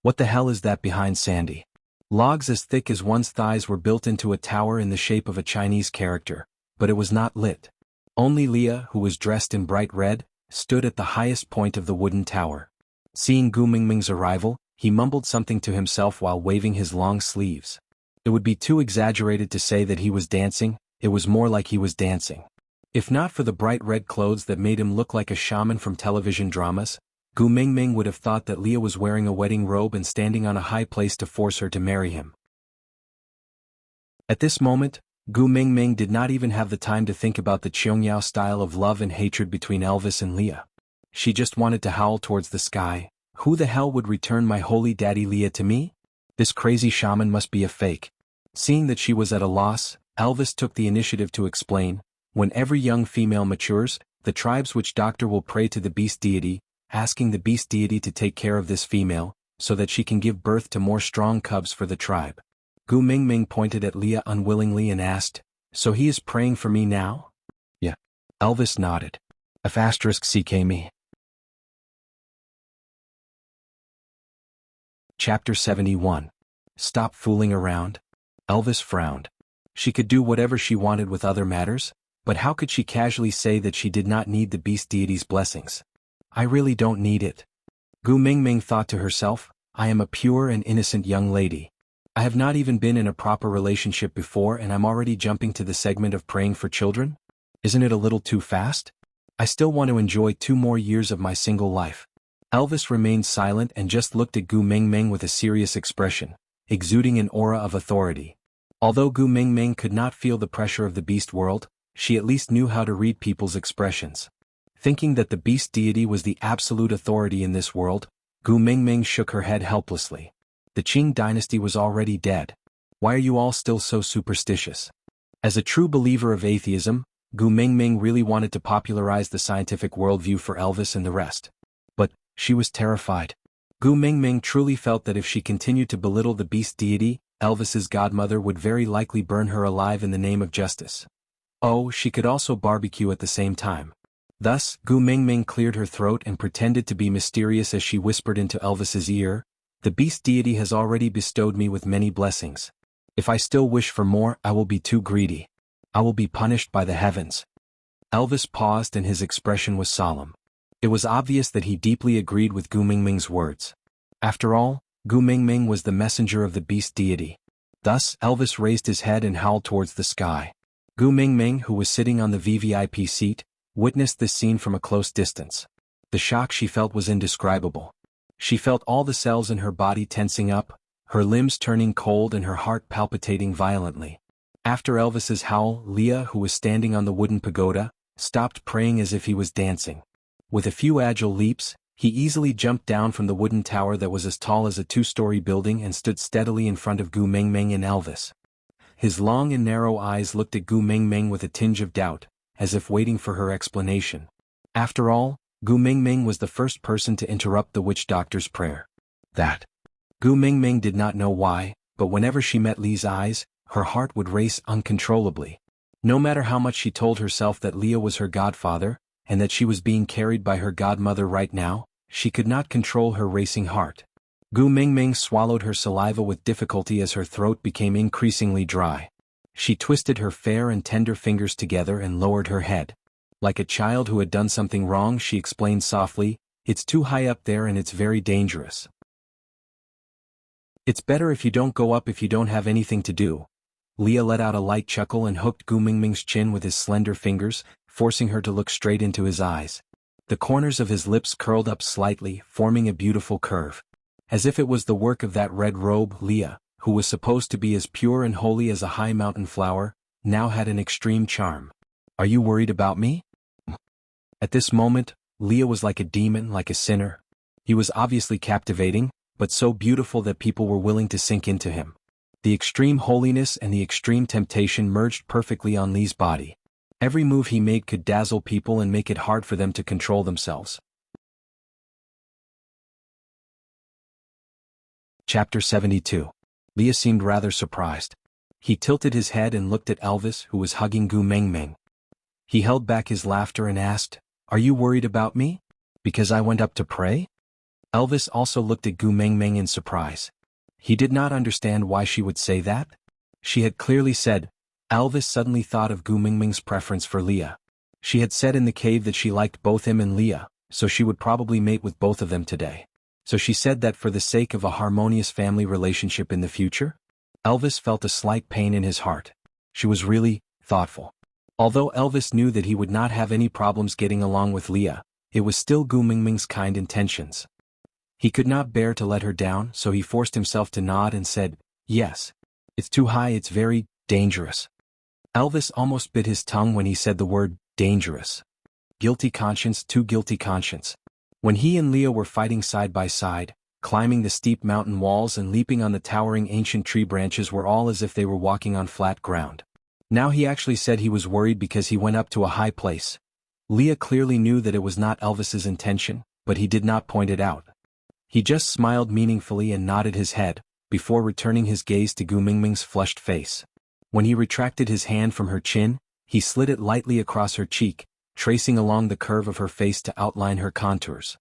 what the hell is that behind Sandy? Logs as thick as one's thighs were built into a tower in the shape of a Chinese character, but it was not lit. Only Leah, who was dressed in bright red, stood at the highest point of the wooden tower. Seeing Gu Mingming's arrival, he mumbled something to himself while waving his long sleeves. It would be too exaggerated to say that he was dancing, it was more like he was dancing. If not for the bright red clothes that made him look like a shaman from television dramas, Gu Mingming would have thought that Leah was wearing a wedding robe and standing on a high place to force her to marry him. At this moment, Gu Mingming did not even have the time to think about the xianxia style of love and hatred between Elvis and Leah. She just wanted to howl towards the sky, who the hell would return my holy daddy Leah to me? This crazy shaman must be a fake. Seeing that she was at a loss, Elvis took the initiative to explain, when every young female matures, the tribes which doctor will pray to the beast deity, asking the beast deity to take care of this female, so that she can give birth to more strong cubs for the tribe. Gu Mingming pointed at Leah unwillingly and asked, so he is praying for me now? Yeah. Elvis nodded. *CK me. Chapter 71. Stop fooling around. Elvis frowned. She could do whatever she wanted with other matters, but how could she casually say that she did not need the beast deity's blessings? I really don't need it. Gu Mingming thought to herself, I am a pure and innocent young lady. I have not even been in a proper relationship before and I'm already jumping to the segment of praying for children? Isn't it a little too fast? I still want to enjoy 2 more years of my single life. Elvis remained silent and just looked at Gu Mingming with a serious expression, exuding an aura of authority. Although Gu Mingming could not feel the pressure of the beast world, she at least knew how to read people's expressions. Thinking that the beast deity was the absolute authority in this world, Gu Mingming shook her head helplessly. The Qing dynasty was already dead. Why are you all still so superstitious? As a true believer of atheism, Gu Mingming really wanted to popularize the scientific worldview for Elvis and the rest. But, she was terrified. Gu Mingming truly felt that if she continued to belittle the beast deity, Elvis's godmother would very likely burn her alive in the name of justice. Oh, she could also barbecue at the same time. Thus, Gu Mingming cleared her throat and pretended to be mysterious as she whispered into Elvis's ear, "The beast deity has already bestowed me with many blessings. If I still wish for more, I will be too greedy. I will be punished by the heavens." Elvis paused and his expression was solemn. It was obvious that he deeply agreed with Gu Mingming's words. After all, Gu Mingming was the messenger of the beast deity. Thus, Elvis raised his head and howled towards the sky. Gu Mingming, who was sitting on the VVIP seat, witnessed this scene from a close distance. The shock she felt was indescribable. She felt all the cells in her body tensing up, her limbs turning cold and her heart palpitating violently. After Elvis's howl, Leah, who was standing on the wooden pagoda, stopped praying as if he was dancing. With a few agile leaps, he easily jumped down from the wooden tower that was as tall as a two-story building and stood steadily in front of Gu Mingming and Elvis. His long and narrow eyes looked at Gu Mingming with a tinge of doubt, as if waiting for her explanation. After all, Gu Mingming was the first person to interrupt the witch doctor's prayer. Gu Mingming did not know why, but whenever she met Li's eyes, her heart would race uncontrollably. No matter how much she told herself that Leah was her godfather, and that she was being carried by her godmother right now, she could not control her racing heart. Gu Mingming swallowed her saliva with difficulty as her throat became increasingly dry. She twisted her fair and tender fingers together and lowered her head. Like a child who had done something wrong, she explained softly, "It's too high up there and it's very dangerous. It's better if you don't go up if you don't have anything to do." Leah let out a light chuckle and hooked Gu Mingming's chin with his slender fingers, forcing her to look straight into his eyes. The corners of his lips curled up slightly, forming a beautiful curve. As if it was the work of that red robe, Leah, who was supposed to be as pure and holy as a high mountain flower, now had an extreme charm. "Are you worried about me?" At this moment, Leah was like a demon, like a sinner. He was obviously captivating, but so beautiful that people were willing to sink into him. The extreme holiness and the extreme temptation merged perfectly on Li's body. Every move he made could dazzle people and make it hard for them to control themselves. Chapter 72. Leah seemed rather surprised. He tilted his head and looked at Elvis, who was hugging Gu Mingming. He held back his laughter and asked, "Are you worried about me? Because I went up to pray?" Elvis also looked at Gu Mingming in surprise. He did not understand why she would say that. She had clearly said. Elvis suddenly thought of Gu Mingming's preference for Leah. She had said in the cave that she liked both him and Leah, so she would probably mate with both of them today. So she said that for the sake of a harmonious family relationship in the future? Elvis felt a slight pain in his heart. She was really thoughtful. Although Elvis knew that he would not have any problems getting along with Leah, it was still Gu Mingming's kind intentions. He could not bear to let her down, so he forced himself to nod and said, "Yes. It's too high, it's very dangerous." Elvis almost bit his tongue when he said the word dangerous. Guilty conscience, too guilty conscience. When he and Leah were fighting side by side, climbing the steep mountain walls and leaping on the towering ancient tree branches were all as if they were walking on flat ground. Now he actually said he was worried because he went up to a high place. Leah clearly knew that it was not Elvis's intention, but he did not point it out. He just smiled meaningfully and nodded his head, before returning his gaze to Gu Mingming's flushed face. When he retracted his hand from her chin, he slid it lightly across her cheek, tracing along the curve of her face to outline her contours.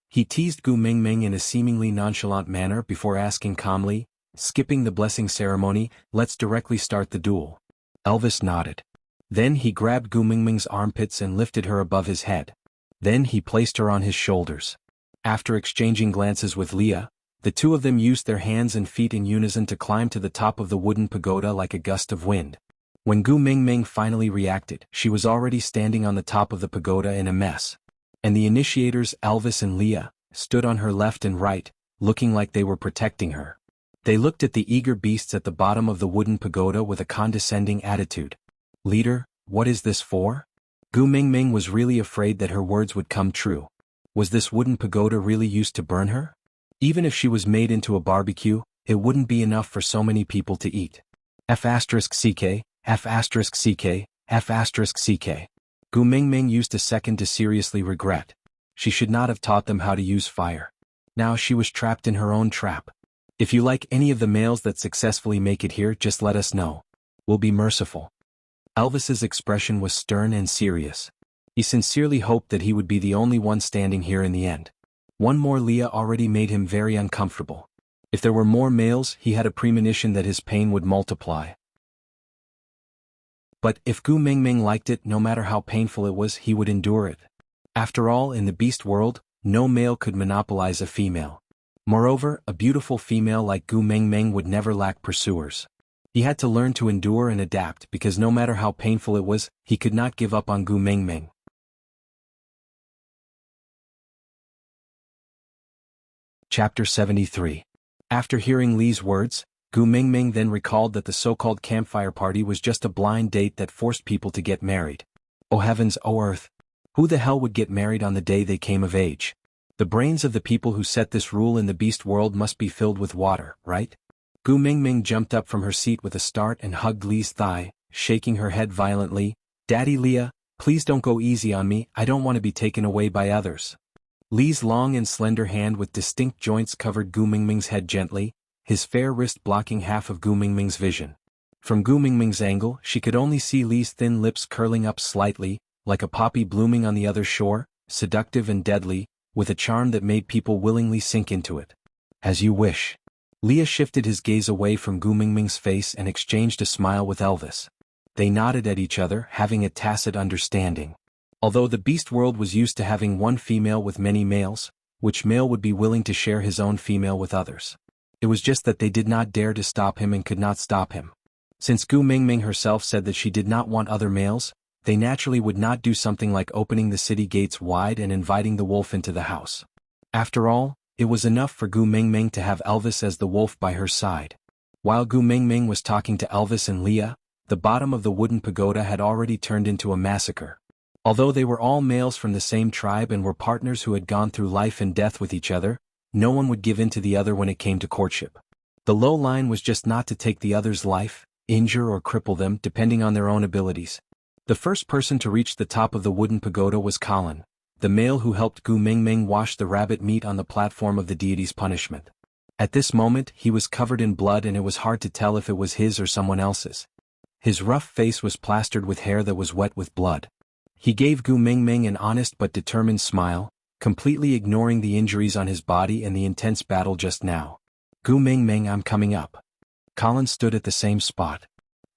He teased Gu Mingming in a seemingly nonchalant manner before asking calmly, skipping the blessing ceremony, "Let's directly start the duel." Elvis nodded. Then he grabbed Gu Mingming's armpits and lifted her above his head. Then he placed her on his shoulders. After exchanging glances with Leah, the two of them used their hands and feet in unison to climb to the top of the wooden pagoda like a gust of wind. When Gu Mingming finally reacted, she was already standing on the top of the pagoda in a mess. And the initiators, Elvis and Leah, stood on her left and right, looking like they were protecting her. They looked at the eager beasts at the bottom of the wooden pagoda with a condescending attitude. "Leader, what is this for?" Gu Mingming was really afraid that her words would come true. Was this wooden pagoda really used to burn her? Even if she was made into a barbecue, it wouldn't be enough for so many people to eat. F***ck, F***ck, F***ck. Gu Mingming used a second to seriously regret. She should not have taught them how to use fire. Now she was trapped in her own trap. "If you like any of the males that successfully make it here, just let us know. We'll be merciful." Elvis's expression was stern and serious. He sincerely hoped that he would be the only one standing here in the end. One more Leah already made him very uncomfortable. If there were more males, he had a premonition that his pain would multiply. But if Gu Mingming liked it, no matter how painful it was, he would endure it. After all, in the beast world, no male could monopolize a female. Moreover, a beautiful female like Gu Mingming would never lack pursuers. He had to learn to endure and adapt because no matter how painful it was, he could not give up on Gu Mingming. Chapter 73. After hearing Li's words, Gu Mingming then recalled that the so-called campfire party was just a blind date that forced people to get married. Oh heavens, oh earth! Who the hell would get married on the day they came of age? The brains of the people who set this rule in the beast world must be filled with water, right? Gu Mingming jumped up from her seat with a start and hugged Li's thigh, shaking her head violently. Daddy Leah, please don't go easy on me, I don't want to be taken away by others. Li's long and slender hand with distinct joints covered Gu Mingming's head gently, his fair wrist blocking half of Gu Mingming's vision. From Gu Mingming's angle, she could only see Li's thin lips curling up slightly, like a poppy blooming on the other shore, seductive and deadly, with a charm that made people willingly sink into it. As you wish. Leah shifted his gaze away from Gu Mingming's face and exchanged a smile with Elvis. They nodded at each other, having a tacit understanding. Although the beast world was used to having one female with many males, which male would be willing to share his own female with others? It was just that they did not dare to stop him and could not stop him. Since Gu Mingming herself said that she did not want other males, they naturally would not do something like opening the city gates wide and inviting the wolf into the house. After all, it was enough for Gu Mingming to have Elvis as the wolf by her side. While Gu Mingming was talking to Elvis and Leah, the bottom of the wooden pagoda had already turned into a massacre. Although they were all males from the same tribe and were partners who had gone through life and death with each other, no one would give in to the other when it came to courtship. The low line was just not to take the other's life, injure or cripple them depending on their own abilities. The first person to reach the top of the wooden pagoda was Colin, the male who helped Gu Mingming wash the rabbit meat on the platform of the deity's punishment. At this moment, he was covered in blood and it was hard to tell if it was his or someone else's. His rough face was plastered with hair that was wet with blood. He gave Gu Mingming an honest but determined smile, completely ignoring the injuries on his body and the intense battle just now. Gu Mingming, I'm coming up. Colin stood at the same spot.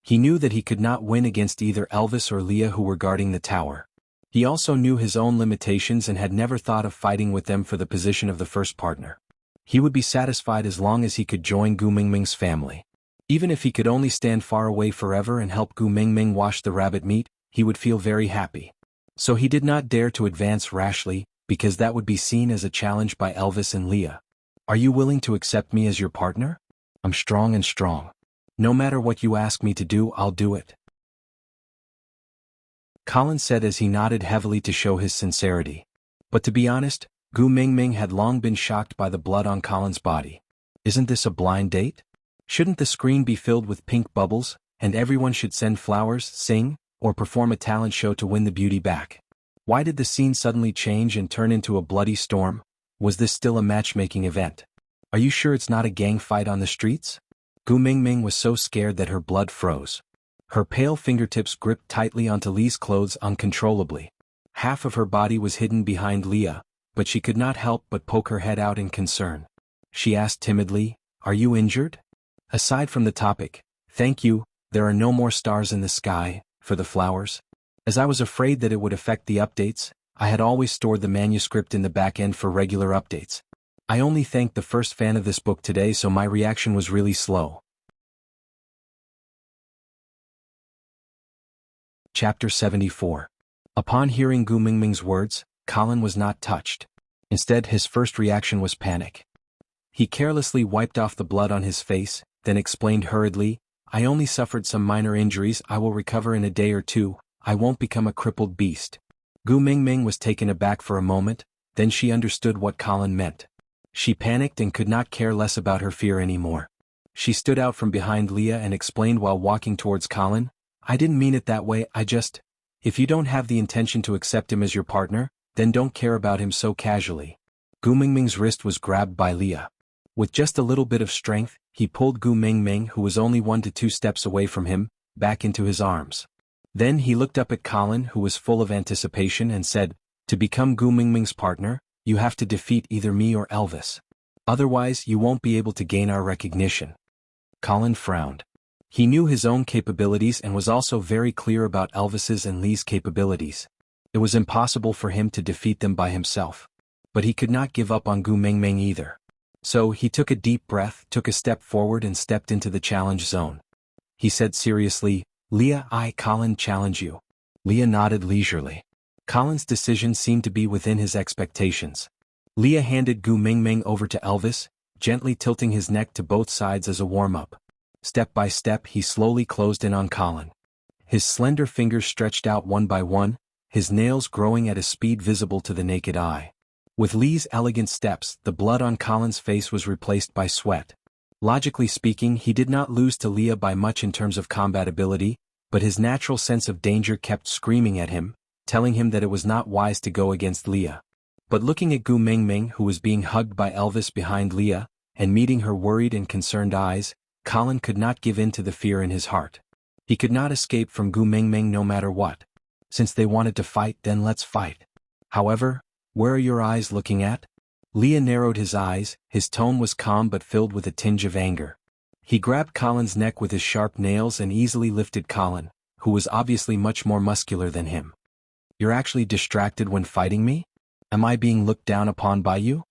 He knew that he could not win against either Elvis or Leah who were guarding the tower. He also knew his own limitations and had never thought of fighting with them for the position of the first partner. He would be satisfied as long as he could join Gu Mingming's family. Even if he could only stand far away forever and help Gu Mingming wash the rabbit meat, he would feel very happy. So he did not dare to advance rashly, because that would be seen as a challenge by Elvis and Leah. Are you willing to accept me as your partner? I'm strong and strong. No matter what you ask me to do, I'll do it. Colin said as he nodded heavily to show his sincerity. But to be honest, Gu Mingming had long been shocked by the blood on Colin's body. Isn't this a blind date? Shouldn't the screen be filled with pink bubbles, and everyone should send flowers, sing, or perform a talent show to win the beauty back? Why did the scene suddenly change and turn into a bloody storm? Was this still a matchmaking event? Are you sure it's not a gang fight on the streets? Gu Mingming was so scared that her blood froze. Her pale fingertips gripped tightly onto Li's clothes uncontrollably. Half of her body was hidden behind Leah, but she could not help but poke her head out in concern. She asked timidly, "Are you injured?" Aside from the topic, "Thank you, there are no more stars in the sky," for the flowers. As I was afraid that it would affect the updates, I had always stored the manuscript in the back end for regular updates. I only thanked the first fan of this book today, so my reaction was really slow. Chapter 74. Upon hearing Gu Mingming's words, Colin was not touched. Instead, his first reaction was panic. He carelessly wiped off the blood on his face, then explained hurriedly, "I only suffered some minor injuries, I will recover in a day or two, I won't become a crippled beast." Gu Mingming was taken aback for a moment, then she understood what Colin meant. She panicked and could not care less about her fear anymore. She stood out from behind Leah and explained while walking towards Colin, "I didn't mean it that way, if you don't have the intention to accept him as your partner, then don't care about him so casually." Gu Mingming's wrist was grabbed by Leah. With just a little bit of strength, he pulled Gu Mingming, who was only 1 to 2 steps away from him, back into his arms. Then he looked up at Colin, who was full of anticipation, and said, "To become Gu Mingming's partner, you have to defeat either me or Elvis. Otherwise, you won't be able to gain our recognition." Colin frowned. He knew his own capabilities and was also very clear about Elvis's and Lee's capabilities. It was impossible for him to defeat them by himself. But he could not give up on Gu Mingming either. So he took a deep breath, took a step forward and stepped into the challenge zone. He said seriously, "Leah, Colin, challenge you." Leah nodded leisurely. Colin's decision seemed to be within his expectations. Leah handed Gu Mingming over to Elvis, gently tilting his neck to both sides as a warm-up. Step by step he slowly closed in on Colin. His slender fingers stretched out one by one, his nails growing at a speed visible to the naked eye. With Lee's elegant steps, the blood on Colin's face was replaced by sweat. Logically speaking, he did not lose to Leah by much in terms of combat ability, but his natural sense of danger kept screaming at him, telling him that it was not wise to go against Leah. But looking at Gu Mingming, who was being hugged by Elvis behind Leah, and meeting her worried and concerned eyes, Colin could not give in to the fear in his heart. He could not escape from Gu Mingming no matter what. Since they wanted to fight, then let's fight. However, where are your eyes looking at? Leah narrowed his eyes, his tone was calm but filled with a tinge of anger. He grabbed Colin's neck with his sharp nails and easily lifted Colin, who was obviously much more muscular than him. "You're actually distracted when fighting me? Am I being looked down upon by you?"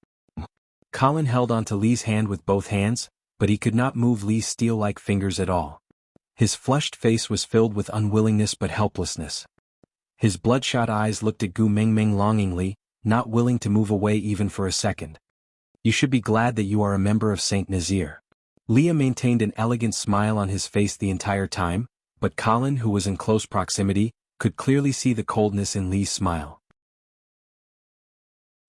Colin held onto Lee's hand with both hands, but he could not move Lee's steel-like fingers at all. His flushed face was filled with unwillingness but helplessness. His bloodshot eyes looked at Gu Mingming longingly, not willing to move away even for a second. "You should be glad that you are a member of Saint Nazir." Leah maintained an elegant smile on his face the entire time, but Colin, who was in close proximity, could clearly see the coldness in Lee's smile.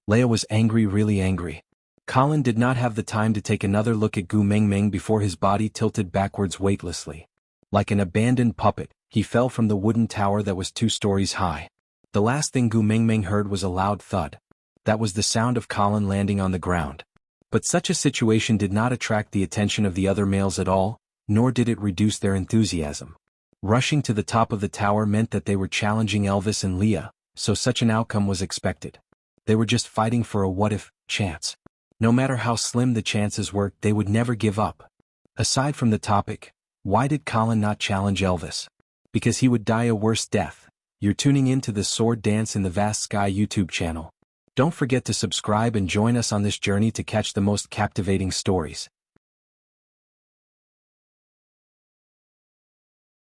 Leah was angry, really angry. Colin did not have the time to take another look at Gu Mingming before his body tilted backwards weightlessly. Like an abandoned puppet, he fell from the wooden tower that was 2 stories high. The last thing Gu Mingming heard was a loud thud. That was the sound of Colin landing on the ground. But such a situation did not attract the attention of the other males at all, nor did it reduce their enthusiasm. Rushing to the top of the tower meant that they were challenging Elvis and Leah, so such an outcome was expected. They were just fighting for a what-if chance. No matter how slim the chances were, they would never give up. Aside from the topic, why did Colin not challenge Elvis? Because he would die a worse death. You're tuning in to the Sword Dance in the Vast Sky YouTube channel. Don't forget to subscribe and join us on this journey to catch the most captivating stories.